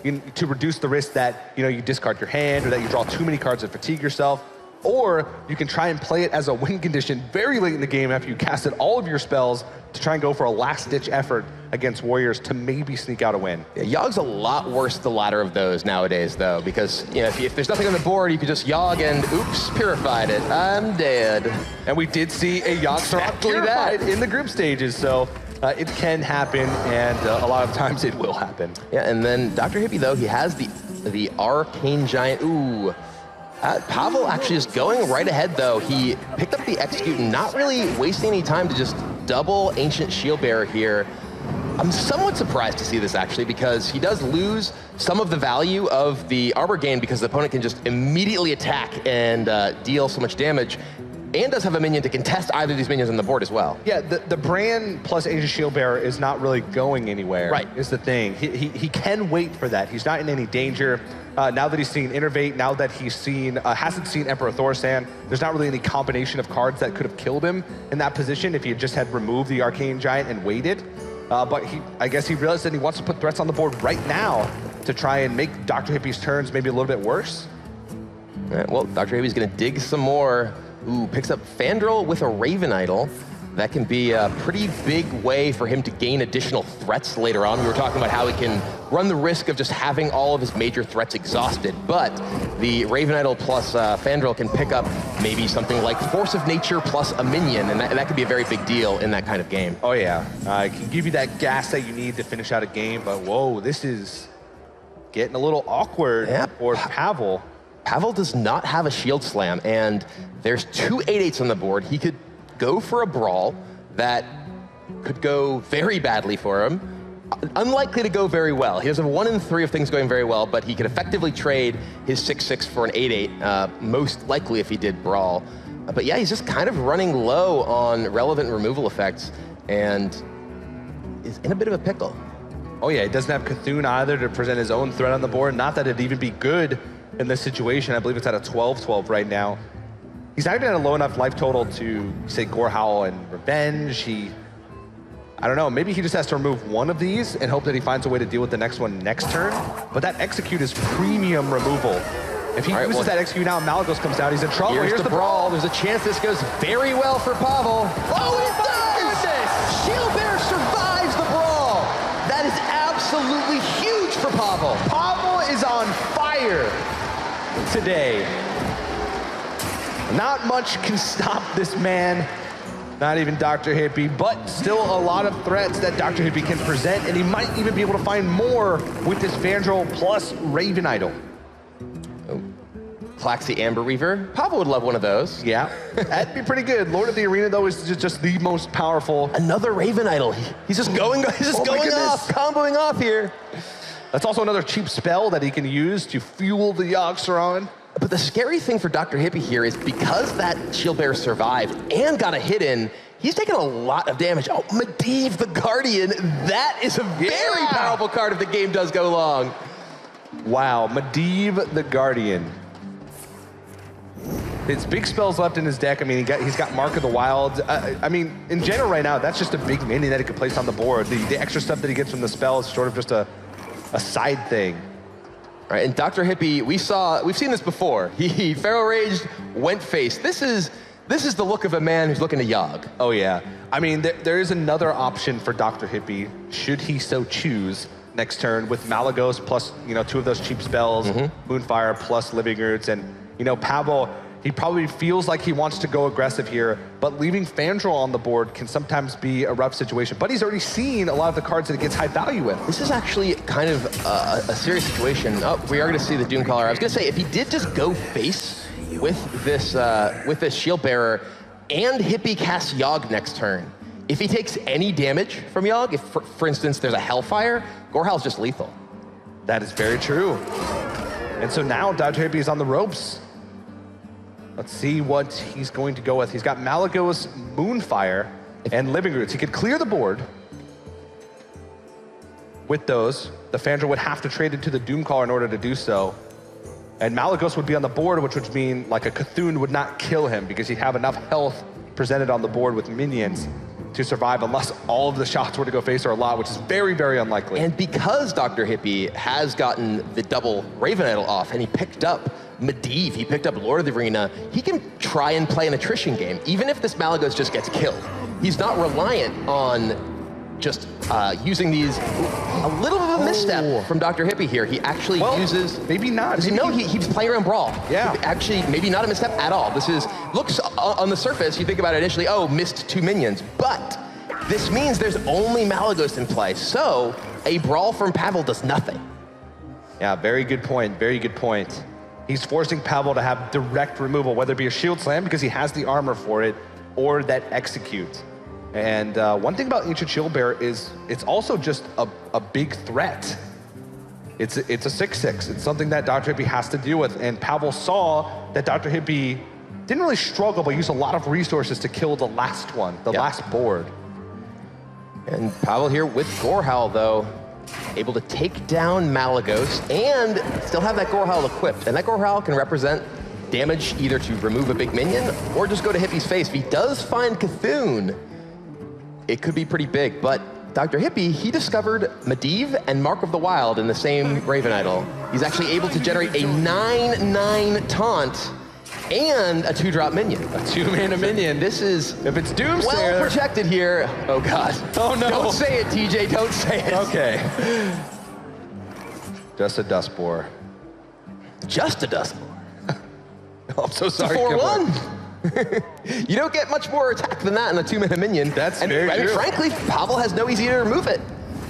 to reduce the risk that you discard your hand or that you draw too many cards and fatigue yourself. Or you can try and play it as a win condition very late in the game after you casted all of your spells to try and go for a last-ditch effort against Warriors to maybe sneak out a win. Yeah, Yogg's a lot worse the latter of those nowadays, though, because if there's nothing on the board, you can just Yogg and oops, purified it. I'm dead. And we did see a Yogg purified in the group stages, so it can happen, and a lot of times it will happen. Yeah, and then DrHippi, though, he has the Arcane Giant. Ooh. Pavel actually is going right ahead, though. He picked up the Execute and not really wasting any time to just double Ancient Shield Bearer here. I'm somewhat surprised to see this, actually, because he does lose some of the value of the Arbor Gain because the opponent can just immediately attack and deal so much damage, and does have a minion to contest either of these minions on the board as well. Yeah, the Brand plus Ancient Shield Bearer is not really going anywhere, right, is the thing. He can wait for that. He's not in any danger. Now that he's seen Innervate, now that he's seen, hasn't seen Emperor Thorsan, there's not really any combination of cards that could have killed him in that position if he had just had removed the Arcane Giant and waited. But I guess he realized that he wants to put threats on the board right now to try and make DrHippi's turns maybe a little bit worse. All right, well, DrHippi's gonna dig some more. Ooh, picks up Fandral with a Raven Idol. That can be a pretty big way for him to gain additional threats later on. We were talking about how he can run the risk of just having all of his major threats exhausted, but the Raven Idol plus Fandral can pick up maybe something like Force of Nature plus a minion, and that could be a very big deal in that kind of game. Oh yeah, it can give you that gas that you need to finish out a game, but whoa, this is getting a little awkward for Pavel. Pavel does not have a Shield Slam, and there's 2 8/8s on the board. He could go for a Brawl that could go very badly for him. Unlikely to go very well. He has a 1 in 3 of things going very well, but he could effectively trade his 6/6 for an 8/8, most likely if he did Brawl. But yeah, he's just kind of running low on relevant removal effects and is in a bit of a pickle. Oh yeah, he doesn't have Cthulhu either to present his own threat on the board. Not that it'd even be good in this situation. I believe it's at a 12-12 right now. He's not even at a low enough life total to say Gorehowl and Revenge. I don't know, maybe he just has to remove one of these and hope that he finds a way to deal with the next one next turn. But that Execute is premium removal. If he uses that Execute now and Malagos comes down, he's in trouble. Here's the Brawl. There's a chance this goes very well for Pavel. Oh, it does! Shield Bearer survives the Brawl. That is absolutely huge for Pavel. Pavel is on fire today. Not much can stop this man, not even DrHippi, but still a lot of threats that DrHippi can present, and he might even be able to find more with this Fandral plus Raven Idol. Oh. Plaxi Amber Weaver. Pavel would love one of those. Yeah, that'd be pretty good. Lord of the Arena, though, is just the most powerful. Another Raven Idol. He's just going off, comboing off here. That's also another cheap spell that he can use to fuel the Yogg-Saron. But the scary thing for DrHippi here is because that Shield Bearer survived and got a hit in, he's taken a lot of damage. Oh, Medivh the Guardian, that is a very powerful card if the game does go long. Wow, Medivh the Guardian. His big spells left in his deck. I mean, he's got Mark of the Wild. I mean, in general right now, that's just a big minion that he could place on the board. The extra stuff that he gets from the spell is sort of just a side thing. All right, and DrHippi, we've seen this before. He Feral Raged, went face. This is the look of a man who's looking to Yogg. Oh yeah. I mean, there is another option for DrHippi, should he so choose, next turn with Malagos plus, 2 of those cheap spells, Moonfire plus Living Roots, and, Pavel, he probably feels like he wants to go aggressive here, but leaving Fandral on the board can sometimes be a rough situation. But he's already seen a lot of the cards that he gets high value with. This is actually kind of a serious situation. Oh, we are going to see the Doomcaller. I was going to say, if he did just go face with this Shield Bearer and Hippie casts Yogg next turn, if he takes any damage from Yogg, if, for instance, there's a Hellfire, Gorehowl's just lethal. That is very true. And so now DrHippi is on the ropes. Let's see what he's going to go with. He's got Malagos, Moonfire, and Living Roots. He could clear the board with those. The Fandral would have to trade into the Doomcaller in order to do so. And Malagos would be on the board, which would mean like a Cthulhu would not kill him because he'd have enough health presented on the board with minions. to survive unless all of the shots were to go face or a lot, which is very, very unlikely. And because DrHippi has gotten the double Raven Idol off and he picked up Medivh, he picked up Lord of the Arena, he can try and play an attrition game, even if this Malygos just gets killed. He's not reliant on just using these, a little bit of a misstep from DrHippi here. He actually uses... Maybe not. Maybe no, he's playing around Brawl. Yeah. Actually, maybe not a misstep at all. This is, looks on the surface, you think about it initially, oh, missed 2 minions. But this means there's only Malygos in play. So a Brawl from Pavel does nothing. Yeah, very good point, very good point. He's forcing Pavel to have direct removal, whether it be a shield slam because he has the armor for it, or that execute. And one thing about Ancient Shield Bearer is it's also just a big threat. It's a 6/6. It's something that DrHippi has to deal with. And Pavel saw that DrHippi didn't really struggle, but used a lot of resources to kill the last one, the last board. And Pavel here with Gorehowl, though, able to take down Malygos and still have that Gorehowl equipped. And that Gorehowl can represent damage either to remove a big minion or just go to Hippi's face. If he does find Cthulhu, it could be pretty big, but DrHippi, he discovered Medivh and Mark of the Wild in the same Raven Idol. He's actually able to generate a 9/9 taunt and a 2-drop minion. A 2-mana minion. This is, if it's Doomsayer, well protected here. Oh God. Oh no. Don't say it, TJ, don't say it. Okay. Just a Dustboar. Just a Dustboar. Oh, I'm so sorry. 4/1. You don't get much more attack than that in a 2-mana minion. That's and, very true. Frankly, Pavel has no easy to remove it.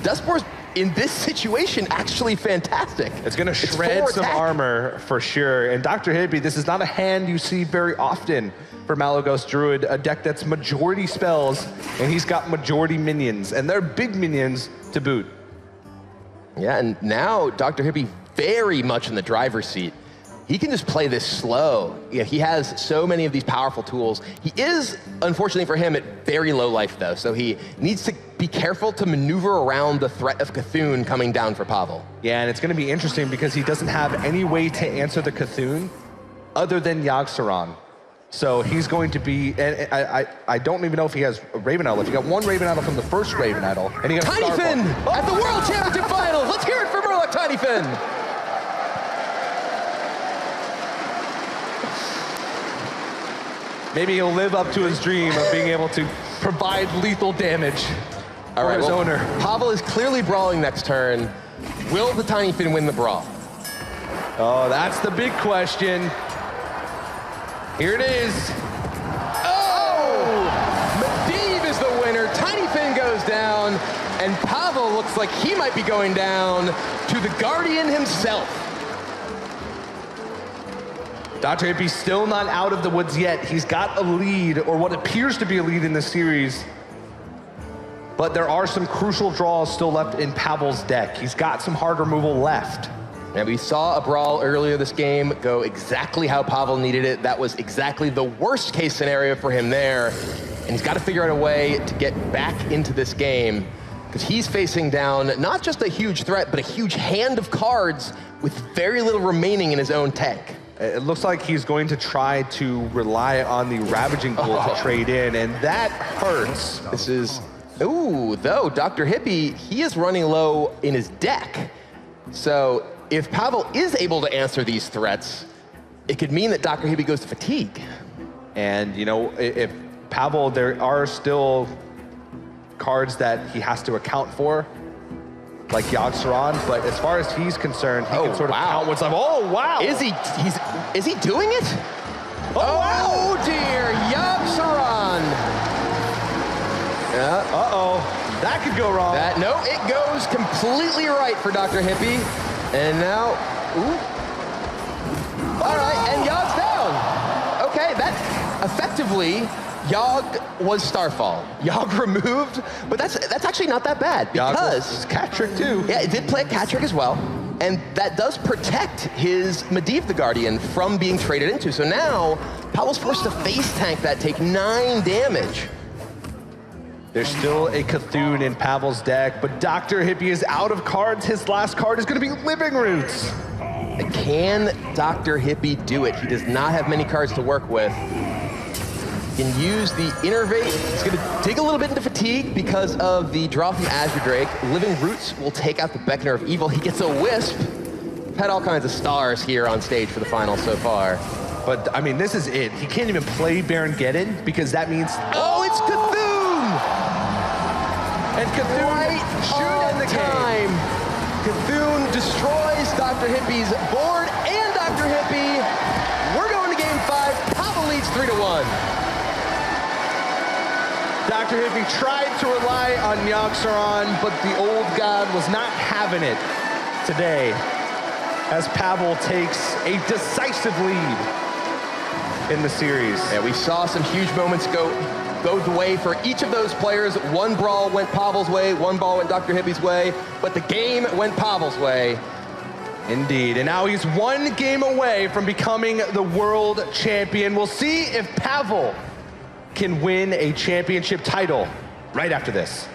Dustboar's in this situation actually fantastic. It's going to shred some armor for sure. And DrHippi, this is not a hand you see very often for Malygos Druid, a deck that's majority spells, and he's got majority minions, and they're big minions to boot. Yeah, and now DrHippi very much in the driver's seat. He can just play this slow. Yeah, he has so many of these powerful tools. He is, unfortunately for him, at very low life though, so he needs to be careful to maneuver around the threat of Cthulhu coming down for Pavel. Yeah, and it's going to be interesting because he doesn't have any way to answer the Cthulhu other than Yogg-Saron. So he's going to be, and I don't even know if he has a Raven Idol. If you got one Raven Idol from the first Raven Idol, and he got Tiny Finn at the World Championship Finals. Let's hear it for Murloc Tiny Finn. Maybe he'll live up to his dream of being able to provide lethal damage for his owner. Pavel is clearly brawling next turn. Will the Tiny Finn win the brawl? Oh, that's the big question. Here it is. Oh! Medivh is the winner. Tiny Finn goes down, and Pavel looks like he might be going down to the Guardian himself. DrHippi's still not out of the woods yet. He's got a lead, or what appears to be a lead in this series. But there are some crucial draws still left in Pavel's deck. He's got some hard removal left. And we saw a brawl earlier this game go exactly how Pavel needed it. That was exactly the worst case scenario for him there. And he's got to figure out a way to get back into this game, because he's facing down not just a huge threat, but a huge hand of cards with very little remaining in his own tank. It looks like he's going to try to rely on the Ravaging Pool to trade in, and that hurts. This is, ooh, though, DrHippi, he is running low in his deck. So if Pavel is able to answer these threats, it could mean that DrHippi goes to fatigue. And, you know, if Pavel, there are still cards that he has to account for, like Yogg-Saron, but as far as he's concerned, he can sort of count what's up. Oh, wow. Is he doing it? Oh dear, Yogg-Saron. Uh-oh, that could go wrong. No, it goes completely right for DrHippi. And now, all right, and Yogg's down. Okay, that effectively, Yogg was Starfall. Yogg removed, but that's actually not that bad, because cat trick too. Yeah, it did play a cat trick as well, and that does protect his Medivh the Guardian from being traded into. So now Pavel's forced to face tank that, take 9 damage. There's still a Cthulhu in Pavel's deck, but DrHippi is out of cards. His last card is going to be Living Roots. Can DrHippi do it? He does not have many cards to work with. Can use the innervate. It's going to dig a little bit into fatigue because of the draw from Azure Drake. Living Roots will take out the Beckoner of Evil. He gets a Wisp. We've had all kinds of stars here on stage for the finals so far. But, I mean, this is it. He can't even play Baron Geddon because that means... Oh, it's Cthulhu! And Cthulhu Right on time. Cthulhu destroys DrHippi's board and DrHippi. We're going to game 5. Pavel leads 3-1. DrHippi tried to rely on Yogg-Saron, but the old god was not having it today, as Pavel takes a decisive lead in the series. Yeah, we saw some huge moments go the way for each of those players. One brawl went Pavel's way, one brawl went DrHippi's way, but the game went Pavel's way. Indeed, and now he's one game away from becoming the world champion. We'll see if Pavel can win a championship title right after this.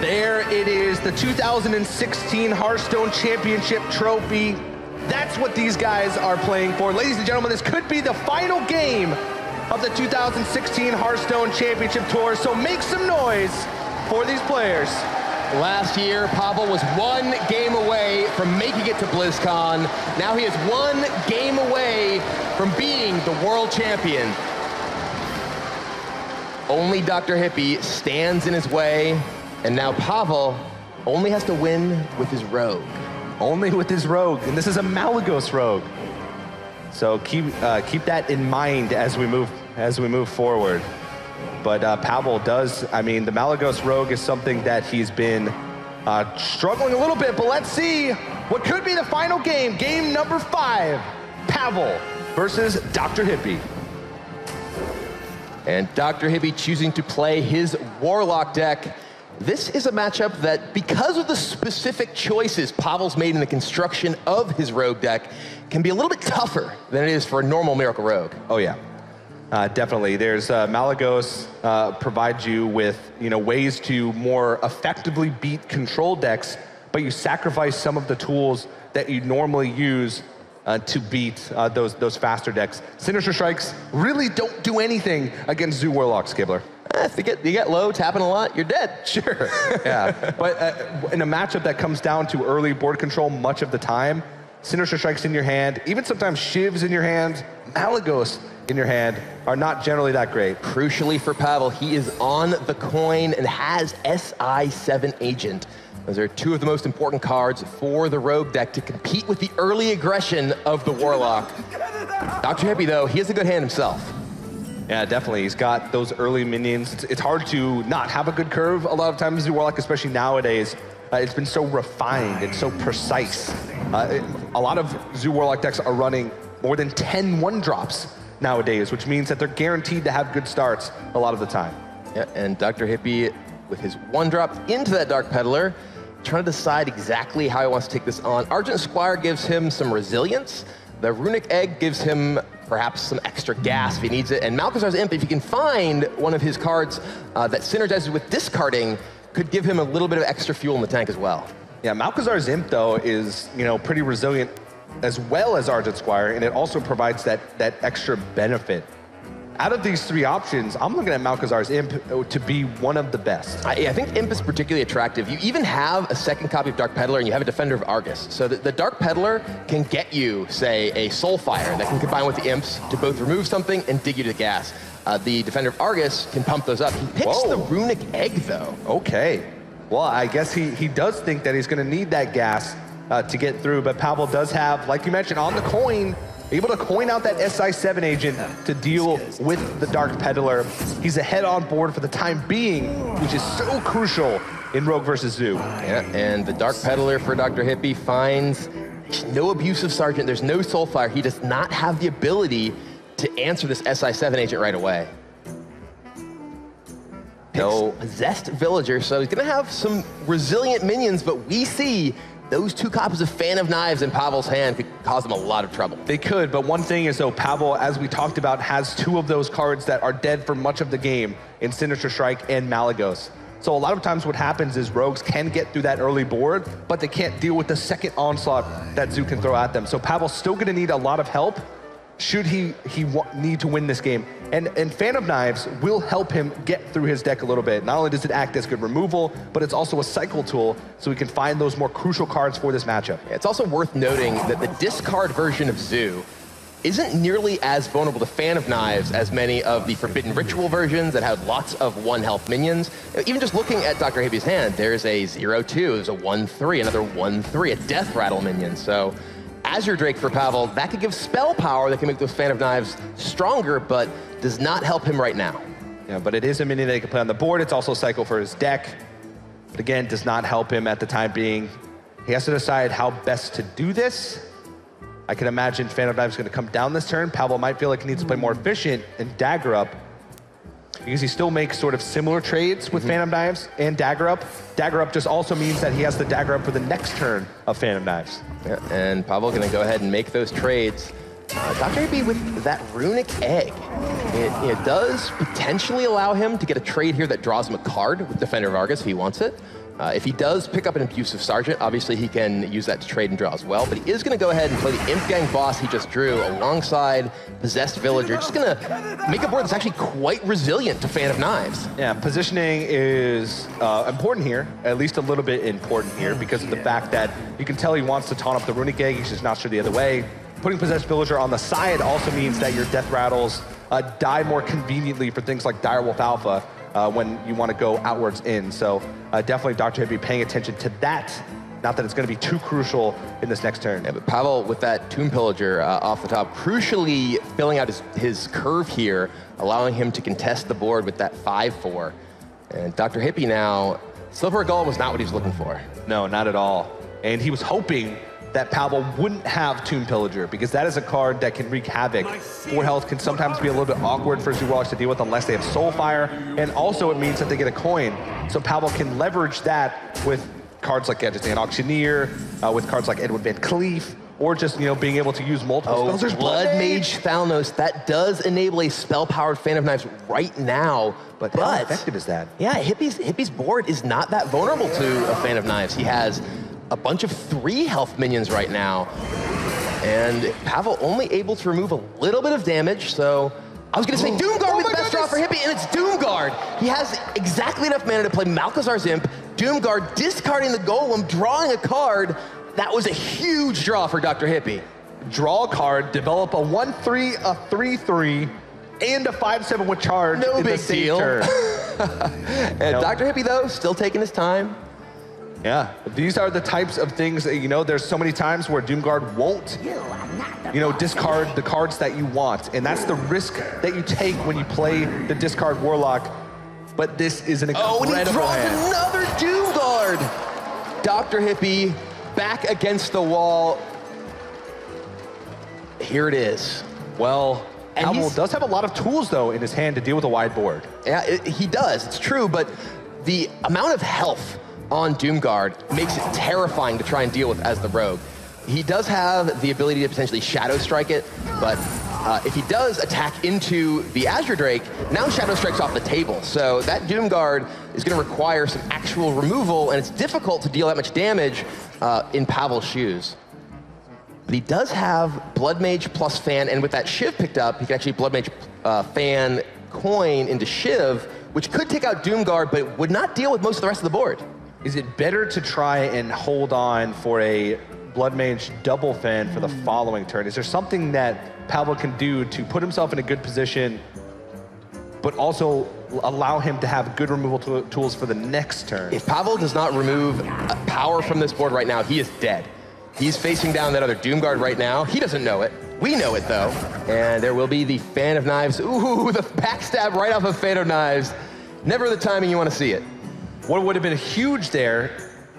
There it is, the 2016 Hearthstone Championship Trophy. That's what these guys are playing for. Ladies and gentlemen, this could be the final game of the 2016 Hearthstone Championship Tour, so make some noise for these players. Last year, Pavel was one game away from making it to BlizzCon. Now he is one game away from being the world champion. Only DrHippi stands in his way. And now Pavel only has to win with his rogue. Only with his rogue, and this is a Malygos rogue. So keep that in mind as we move forward. But Pavel does, I mean, the Malygos rogue is something that he's been struggling a little bit, but let's see what could be the final game, game number 5, Pavel versus DrHippi. And DrHippi choosing to play his Warlock deck. This is a matchup that, because of the specific choices Pavel's made in the construction of his rogue deck, can be a little bit tougher than it is for a normal Miracle Rogue. Oh yeah, definitely. There's Malygos provides you with ways to more effectively beat control decks, but you sacrifice some of the tools that you normally use to beat those faster decks. Sinister Strikes really don't do anything against Zoo Warlock, Skibbler. If you get low, tapping a lot, you're dead. Sure, yeah. But in a matchup that comes down to early board control much of the time, Sinister Strikes in your hand, even sometimes Shivs in your hand, Malygos in your hand, are not generally that great. Crucially for Pavel, he is on the coin and has SI7 Agent. Those are two of the most important cards for the Rogue deck to compete with the early aggression of the Warlock. DrHippi, though, he has a good hand himself. Yeah, definitely. He's got those early minions. It's hard to not have a good curve a lot of times in Warlock, especially nowadays. It's been so refined and so precise. A lot of Zoo Warlock decks are running more than 10 1-drops nowadays, which means that they're guaranteed to have good starts a lot of the time. Yeah, and DrHippi, with his 1-drop into that Dark Peddler, trying to decide exactly how he wants to take this on. Argent Squire gives him some resilience. The Runic Egg gives him perhaps some extra gas if he needs it. And Malchezaar's Imp, if he can find one of his cards that synergizes with discarding, could give him a little bit of extra fuel in the tank as well. Yeah, Malchezaar's Imp, though, is pretty resilient as well as Argent Squire, and it also provides that extra benefit out of these three options, I'm looking at Malchezaar's Imp to be one of the best. I think Imp is particularly attractive. You even have a second copy of Dark Peddler, and you have a Defender of Argus. So the Dark Peddler can get you, say, a Soulfire that can combine with the Imps to both remove something and dig you to the gas. The Defender of Argus can pump those up. He picks the Runic Egg, though. Okay. Well, I guess he does think that he's going to need that gas to get through, but Pavel does have, like you mentioned, on the coin, able to coin out that SI7 agent to deal with the Dark Peddler. He's ahead on board for the time being, which is so crucial in Rogue versus Zoo. Yeah, and the Dark Peddler for DrHippi finds no Abusive Sergeant. There's no Soulfire. He does not have the ability to answer this SI7 agent right away. No Possessed Villager, so he's gonna have some resilient minions, but we see those two copies of Fan of Knives in Pavel's hand could cause him a lot of trouble. They could, but one thing is, though, Pavel, as we talked about, has two of those cards that are dead for much of the game in Sinister Strike and Malagos. So a lot of times what happens is rogues can get through that early board, but they can't deal with the second onslaught that Zoo can throw at them. So Pavel's still gonna need a lot of help should he need to win this game. And Fan of Knives will help him get through his deck a little bit. Not only does it act as good removal, but it's also a cycle tool, so he can find those more crucial cards for this matchup. It's also worth noting that the discard version of Zoo isn't nearly as vulnerable to Fan of Knives as many of the Forbidden Ritual versions that had lots of 1 health minions. Even just looking at DrHippi's hand, there's a 0/2, there's a 1/3, another 1/3, a Death Rattle minion. So Azure Drake for Pavel, that could give spell power that can make those Fan of Knives stronger, but does not help him right now. Yeah, but it is a minion that he can play on the board. It's also a cycle for his deck. But again, does not help him at the time being. He has to decide how best to do this. I can imagine Fan of Knives is going to come down this turn. Pavel might feel like he needs to play more efficient and Dagger Up, because he still makes sort of similar trades with Fan of Knives and Dagger Up. Dagger Up just also means that he has the Dagger Up for the next turn of Fan of Knives. Yeah, and Pavel going to go ahead and make those trades. DrHippi with that Runic Egg. It does potentially allow him to get a trade here that draws him a card with Defender of Argus if he wants it. If he does pick up an Abusive Sergeant, obviously he can use that to trade and draw as well, but he is going to go ahead and play the Imp Gang boss he just drew alongside Possessed Villager. Just going to make a board that's actually quite resilient to Fan of Knives. Yeah, positioning is important here, at least a little bit important here, because of the fact that you can tell he wants to taunt up the Runic Egg, he's just not sure the other way. Putting Possessed Villager on the side also means that your Death Rattles die more conveniently for things like Direwolf Alpha when you want to go outwards in. So definitely DrHippi paying attention to that. Not that it's going to be too crucial in this next turn. Yeah, but Pavel with that Tomb Pillager off the top, crucially filling out his curve here, allowing him to contest the board with that 5/4. And DrHippi now, Silver Golem was not what he was looking for. No, not at all. And he was hoping that Pavel wouldn't have Tomb Pillager, because that is a card that can wreak havoc. 4 health can sometimes be a little bit awkward for Zoo Warlocks to deal with unless they have Soulfire, and also it means that they get a coin. So Pavel can leverage that with cards like Gadgetzan Auctioneer, with cards like Edwin Van Cleef, or just, you know, being able to use multiple spells. There's Blood Mage Thalnos, that does enable a spell-powered Fan of Knives right now. But how effective is that? Yeah, Hippie's board is not that vulnerable to a Fan of Knives. He has a bunch of 3 health minions right now. And Pavel only able to remove a little bit of damage, so I was gonna say Doomguard with the best draw for Hippie, and it's Doomguard. He has exactly enough mana to play Malchezaar's Imp, Doomguard discarding the Golem, drawing a card. That was a huge draw for DrHippi. Draw a card, develop a 1/3, a 3/3, and a 5/7 with charge No in big the same deal. turn. And DrHippi, though, still taking his time. Yeah, these are the types of things that, you know, there's so many times where Doomguard won't, you know, discard the cards that you want. And that's the risk that you take when you play the discard Warlock. But this is an incredible and he draws hand. another Doomguard. DrHippi back against the wall. Here it is. Well, And Pavel does have a lot of tools, though, in his hand to deal with a wide board. Yeah, he does, it's true, but the amount of health on Doomguard makes it terrifying to try and deal with as the rogue. He does have the ability to potentially Shadow Strike it, but if he does attack into the Azure Drake, now Shadow Strike's off the table. So that Doomguard is going to require some actual removal, and it's difficult to deal that much damage in Pavel's shoes. But he does have Blood Mage plus Fan, and with that Shiv picked up, he can actually Blood Mage Fan coin into Shiv, which could take out Doomguard, but would not deal with most of the rest of the board. Is it better to try and hold on for a Blood Mage double Fan for the following turn? Is there something that Pavel can do to put himself in a good position, but also allow him to have good removal tools for the next turn? If Pavel does not remove power from this board right now, he is dead. He's facing down that other Doomguard right now. He doesn't know it. We know it, though. And there will be the Fan of Knives. Ooh, the backstab right off of Fan of Knives. Never the timing you want to see it. What would have been huge there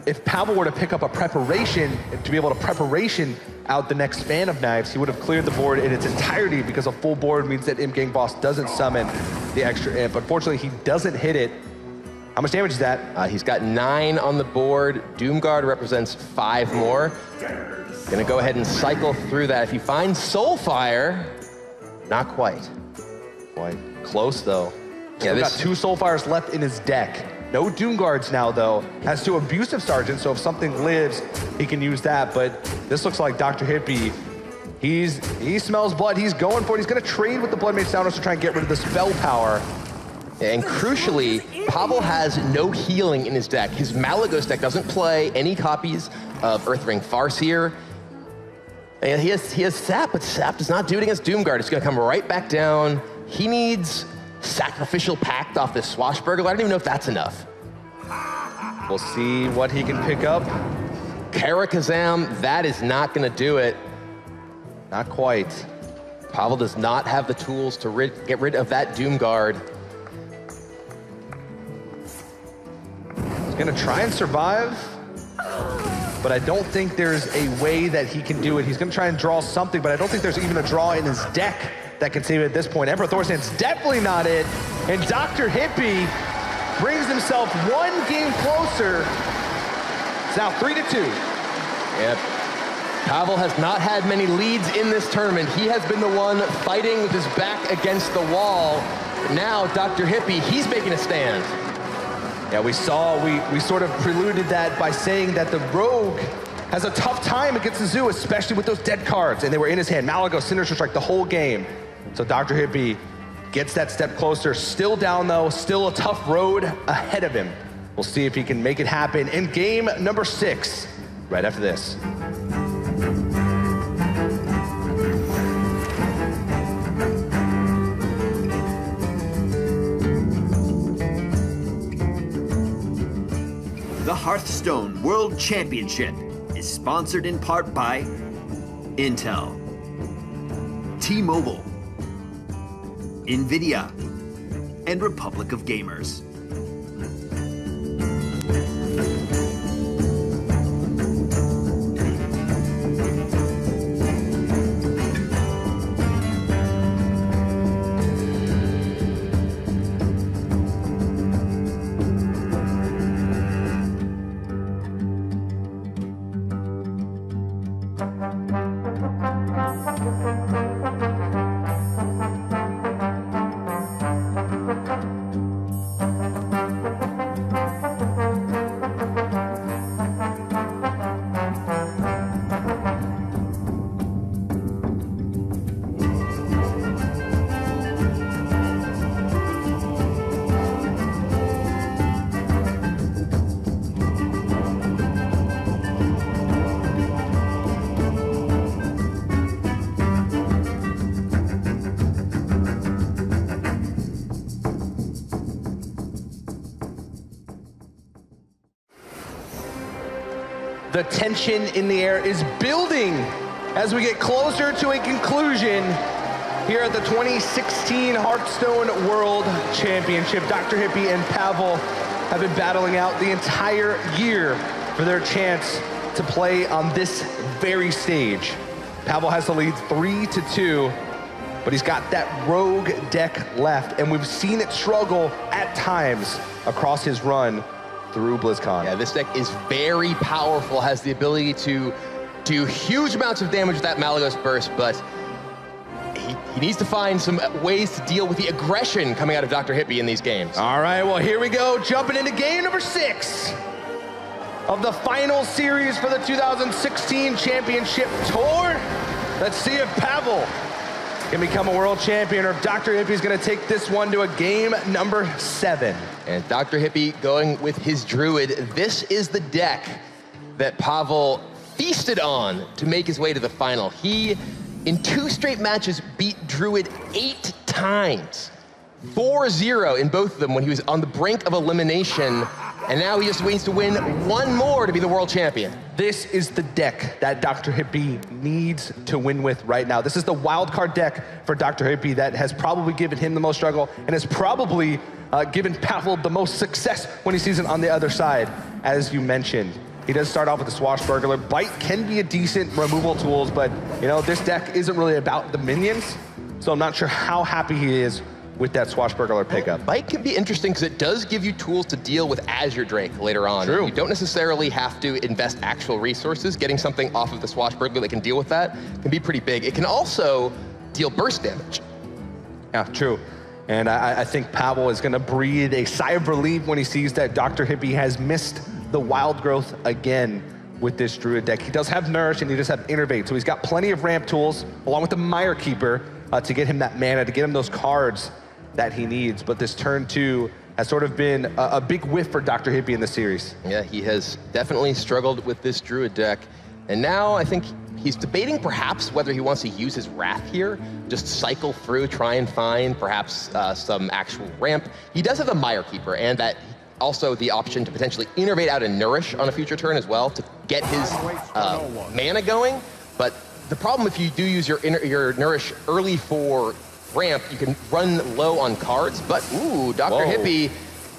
if Pavel were to pick up a preparation, to be able to preparation out the next Fan of Knives, he would have cleared the board in its entirety, because a full board means that Imp Gang Boss doesn't summon the extra Imp. Unfortunately, he doesn't hit it. How much damage is that? He's got 9 on the board. Doomguard represents 5 more. Gonna go ahead and cycle through that. If he finds Soulfire, not quite. Quite close, though. Yeah, He's got 2 Soulfires left in his deck. No Doomguards now, though. Has 2 Abusive Sergeants, so if something lives, he can use that. But this looks like DrHippi. He smells blood. He's going for it. He's going to trade with the Blood Mage Sounders to try and get rid of the spell power. And crucially, Pavel has no healing in his deck. His Malagos deck doesn't play any copies of Earthring Farseer. And he has Sap, but Sap does not do it against Doomguard. It's going to come right back down. He needs Sacrificial Pact off this Swashbuckler. I don't even know if that's enough. We'll see what he can pick up. Karakazam, that is not going to do it. Not quite. Pavel does not have the tools to get rid of that Doomguard. He's going to try and survive, but I don't think there's a way that he can do it. He's going to try and draw something, but I don't think there's even a draw in his deck that can save it at this point. Emperor Thorstein's definitely not it, and DrHippi brings himself 1 game closer. It's now 3-2. Yep. Pavel has not had many leads in this tournament. He has been the one fighting with his back against the wall. Now, DrHippi, he's making a stand. Yeah, we sort of preluded that by saying that the Rogue has a tough time against the Zoo, especially with those dead cards, and they were in his hand. Malagos, Sinister Strike, the whole game. So DrHippi gets that step closer. Still down, though. Still a tough road ahead of him. We'll see if he can make it happen in game number 6, right after this. The Hearthstone World Championship is sponsored in part by Intel, T-Mobile, NVIDIA, and Republic of Gamers. The tension in the air is building as we get closer to a conclusion here at the 2016 Hearthstone World Championship. DrHippi and Pavel have been battling out the entire year for their chance to play on this very stage. Pavel has the lead 3-2, but he's got that rogue deck left, and we've seen it struggle at times across his run through BlizzCon. Yeah, this deck is very powerful, has the ability to do huge amounts of damage with that Malagos Burst, but he needs to find some ways to deal with the aggression coming out of DrHippi in these games. All right, well, here we go, jumping into game number 6 of the final series for the 2016 Championship Tour. Let's see if Pavel can become a world champion or if DrHippi is going to take this one to a game number 7. And DrHippi going with his Druid. This is the deck that Pavel feasted on to make his way to the final. He, in 2 straight matches, beat Druid 8 times. 4-0 in both of them when he was on the brink of elimination, and now he just waits to win 1 more to be the world champion. This is the deck that DrHippi needs to win with right now. This is the wildcard deck for DrHippi that has probably given him the most struggle and has probably given Pavel the most success when he sees it on the other side, as you mentioned. He does start off with the Swashbuckler. Bite can be a decent removal tools, but you know, this deck isn't really about the minions, so I'm not sure how happy he is with that Swashbuckler pickup. Bite can be interesting because it does give you tools to deal with Azure Drake later on. True. You don't necessarily have to invest actual resources. Getting something off of the Swashbuckler that can deal with that can be pretty big. It can also deal burst damage. Yeah, true. And I think Pavel is going to breathe a sigh of relief when he sees that DrHippi has missed the wild growth again with this Druid deck. He does have Nourish and he does have Innervate, so he's got plenty of ramp tools along with the Mire Keeper to get him that mana, to get him those cards that he needs. But this turn 2 has sort of been a big whiff for DrHippi in the series. Yeah, he has definitely struggled with this Druid deck. And now I think he's debating perhaps whether he wants to use his Wrath here, just cycle through, try and find perhaps some actual ramp. He does have a Mire Keeper, and that also the option to potentially innervate out a Nourish on a future turn as well to get his mana going. But the problem if you do use your Nourish early for ramp, you can run low on cards, but ooh, DrHippi,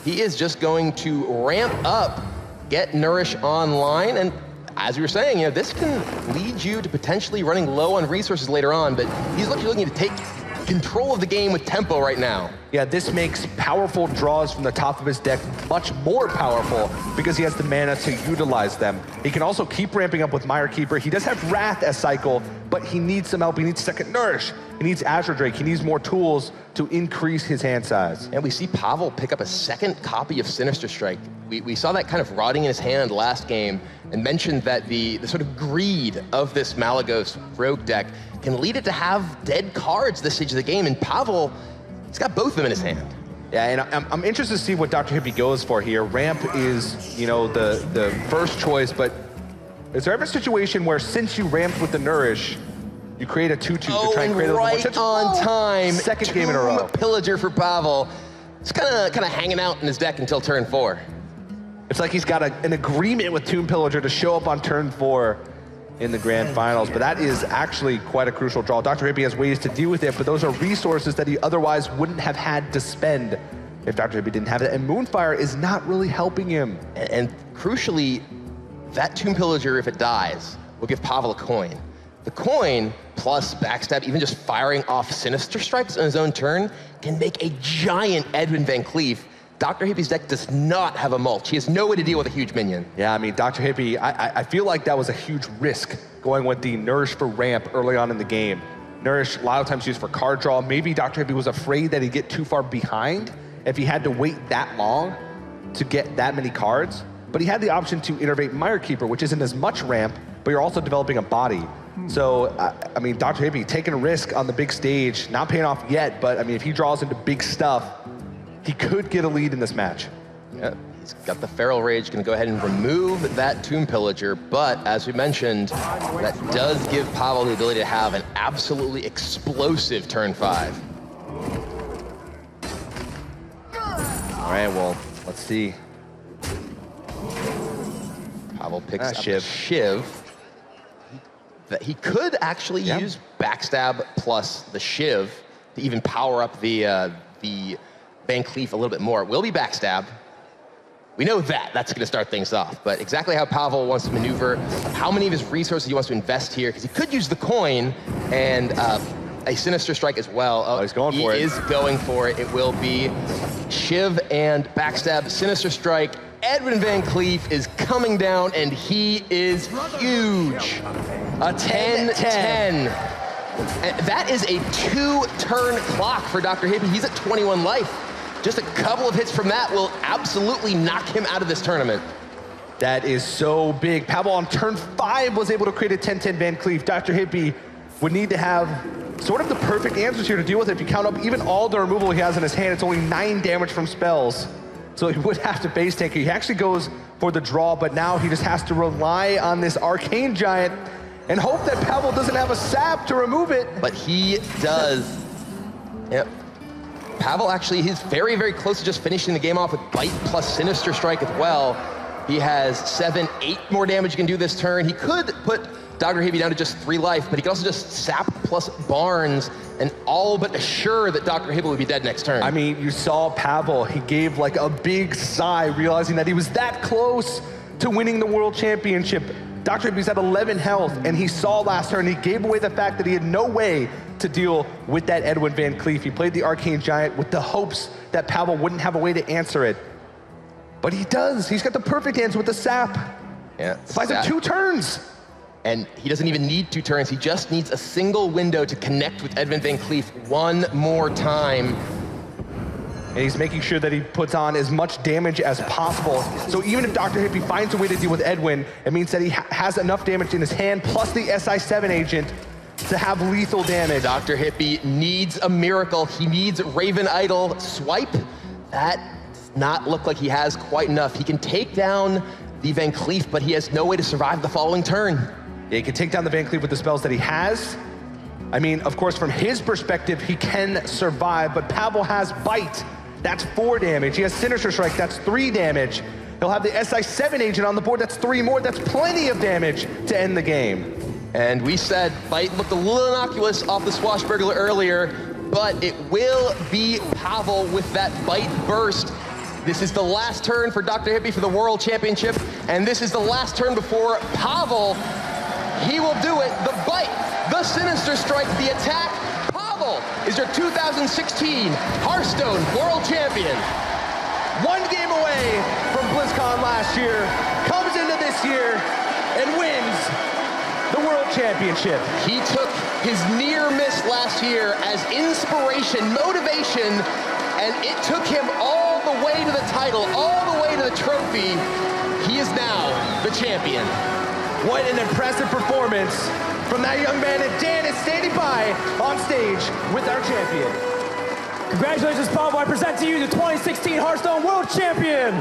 he is just going to ramp up, get Nourish online, and as we were saying, you know, this can lead you to potentially running low on resources later on, but he's looking to take control of the game with tempo right now. Yeah, this makes powerful draws from the top of his deck much more powerful because he has the mana to utilize them. He can also keep ramping up with Mire Keeper. He does have Wrath as cycle, but he needs some help. He needs second Nourish. He needs Azure Drake. He needs more tools to increase his hand size. And we see Pavel pick up a second copy of Sinister Strike. We saw that kind of rotting in his hand last game and mentioned that the sort of greed of this Malagos rogue deck can lead it to have dead cards this stage of the game, and Pavel, he's got both of them in his hand. Yeah, and I'm interested to see what DrHippi goes for here. Ramp is, you know, the first choice, but is there ever a situation where since you ramped with the Nourish, you create a 2/2 to try and create a right little on time. Second game in a row. Pillager for Pavel. It's kind of hanging out in his deck until turn 4. It's like he's got an agreement with Tomb Pillager to show up on turn 4 in the grand finals, but that is actually quite a crucial draw. DrHippi has ways to deal with it, but those are resources that he otherwise wouldn't have had to spend if DrHippi didn't have it, and Moonfire is not really helping him. And crucially, that Tomb Pillager, if it dies, will give Pavel a coin. The coin, plus backstab, even just firing off Sinister Strikes on his own turn, can make a giant Edwin Van Cleef. DrHippi's deck does not have a mulch. He has no way to deal with a huge minion. Yeah, I mean, DrHippi, I feel like that was a huge risk going with the Nourish for ramp early on in the game. Nourish, a lot of times used for card draw. Maybe DrHippi was afraid that he'd get too far behind if he had to wait that long to get that many cards. But he had the option to innervate Mire Keeper, which isn't as much ramp, but you're also developing a body. So, I mean, DrHippi taking a risk on the big stage, not paying off yet, but I mean, if he draws into big stuff, he could get a lead in this match. Yeah, he's got the Feral Rage, gonna go ahead and remove that Tomb Pillager, but as we mentioned, that does give Pavel the ability to have an absolutely explosive turn 5. All right, well, let's see. Pavel picks up Shiv. a Shiv. That he could actually use backstab plus the Shiv to even power up the Van Cleef a little bit more. It will be backstab. We know that. That's going to start things off. But exactly how Pavel wants to maneuver, how many of his resources he wants to invest here, because he could use the coin and a Sinister Strike as well. Oh, he's going for it. He is going for it. It will be Shiv and backstab, Sinister Strike. Edwin Van Cleef is coming down, and he is huge. A 10-10. And that is a 2-turn clock for DrHippi. He's at 21 life. Just a couple of hits from that will absolutely knock him out of this tournament. That is so big. Pavel on turn 5 was able to create a 10-10 Van Cleef. DrHippi would need to have sort of the perfect answers here to deal with it. If you count up even all the removal he has in his hand, it's only 9 damage from spells. So he would have to base tank. He actually goes for the draw, but now he just has to rely on this Arcane Giant and hope that Pavel doesn't have a sap to remove it. But he does. Yep. Pavel actually, he's very, very close to just finishing the game off with Bite plus Sinister Strike as well. He has 7, 8 more damage he can do this turn. He could put DrHippi down to just 3 life, but he could also just sap plus Barnes and all but assure that DrHippi would be dead next turn. I mean, you saw Pavel, he gave like a big sigh, realizing that he was that close to winning the World Championship. DrHippi's at 11 health, and he saw last turn, he gave away the fact that he had no way to deal with that Edwin Van Cleef. He played the Arcane Giant with the hopes that Pavel wouldn't have a way to answer it. But he does, he's got the perfect answer with the sap. Yeah, Buys him 2 turns. And he doesn't even need 2 turns, he just needs a single window to connect with Edwin Van Cleef one more time. And he's making sure that he puts on as much damage as possible. So even if DrHippi finds a way to deal with Edwin, it means that he has enough damage in his hand, plus the SI7 agent, to have lethal damage. DrHippi needs a miracle. He needs Raven Idol swipe. That does not look like he has quite enough. He can take down the Van Cleef, but he has no way to survive the following turn. Yeah, he can take down the Van Cleef with the spells that he has. I mean, of course, from his perspective, he can survive, but Pavel has Bite. That's 4 damage. He has Sinister Strike, that's 3 damage. He'll have the SI7 agent on the board, that's 3 more. That's plenty of damage to end the game. And we said Bite looked a little innocuous off the Swashbuckler earlier, but it will be Pavel with that Bite burst. This is the last turn for DrHippi for the World Championship, and this is the last turn before Pavel. He will do it. The Bite, the Sinister Strike, the attack. Pavel is your 2016 Hearthstone World Champion. 1 game away from BlizzCon last year, comes into this year and wins the World Championship. He took his near miss last year as inspiration, motivation, and it took him all the way to the title, all the way to the trophy. He is now the champion. What an impressive performance from that young man, and Dan is standing by on stage with our champion. Congratulations, Pavel. I present to you the 2016 Hearthstone World Champion.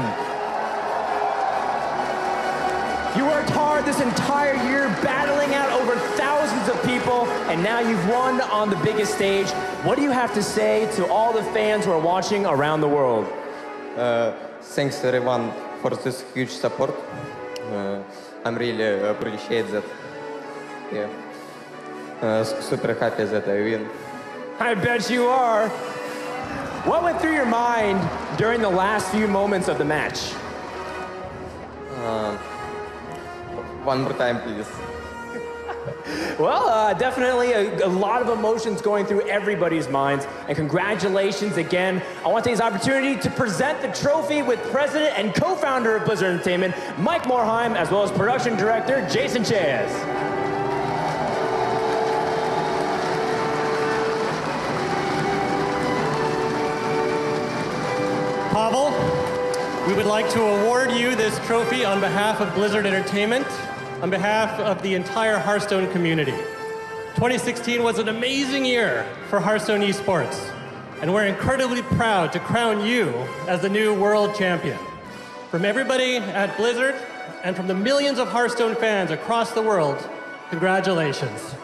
You worked hard this entire year, battling out over thousands of people, and now you've won on the biggest stage. What do you have to say to all the fans who are watching around the world? Thanks everyone for this huge support. I'm really appreciate that. Yeah. Super happy that I win. I bet you are. What went through your mind during the last few moments of the match? One more time, please. Well, definitely a lot of emotions going through everybody's minds. And congratulations again. I want to take this opportunity to present the trophy with president and co-founder of Blizzard Entertainment, Mike Morheim, as well as production director, Jason Chaz. Pavel, we would like to award you this trophy on behalf of Blizzard Entertainment, on behalf of the entire Hearthstone community. 2016 was an amazing year for Hearthstone esports, and we're incredibly proud to crown you as the new world champion. From everybody at Blizzard and from the millions of Hearthstone fans across the world, congratulations.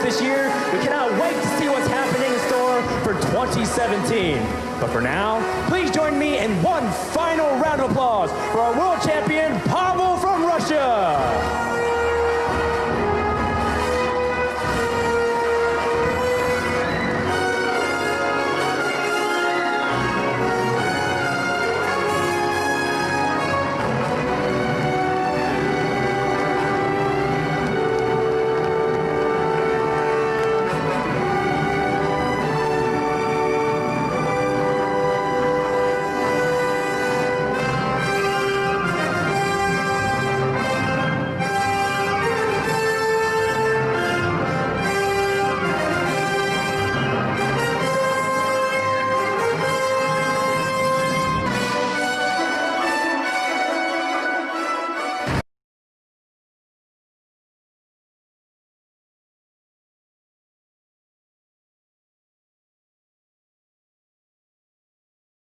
This year. We cannot wait to see what's happening in store for 2017. But for now, please join me in one final round of applause for our world champion, Pavel from Russia.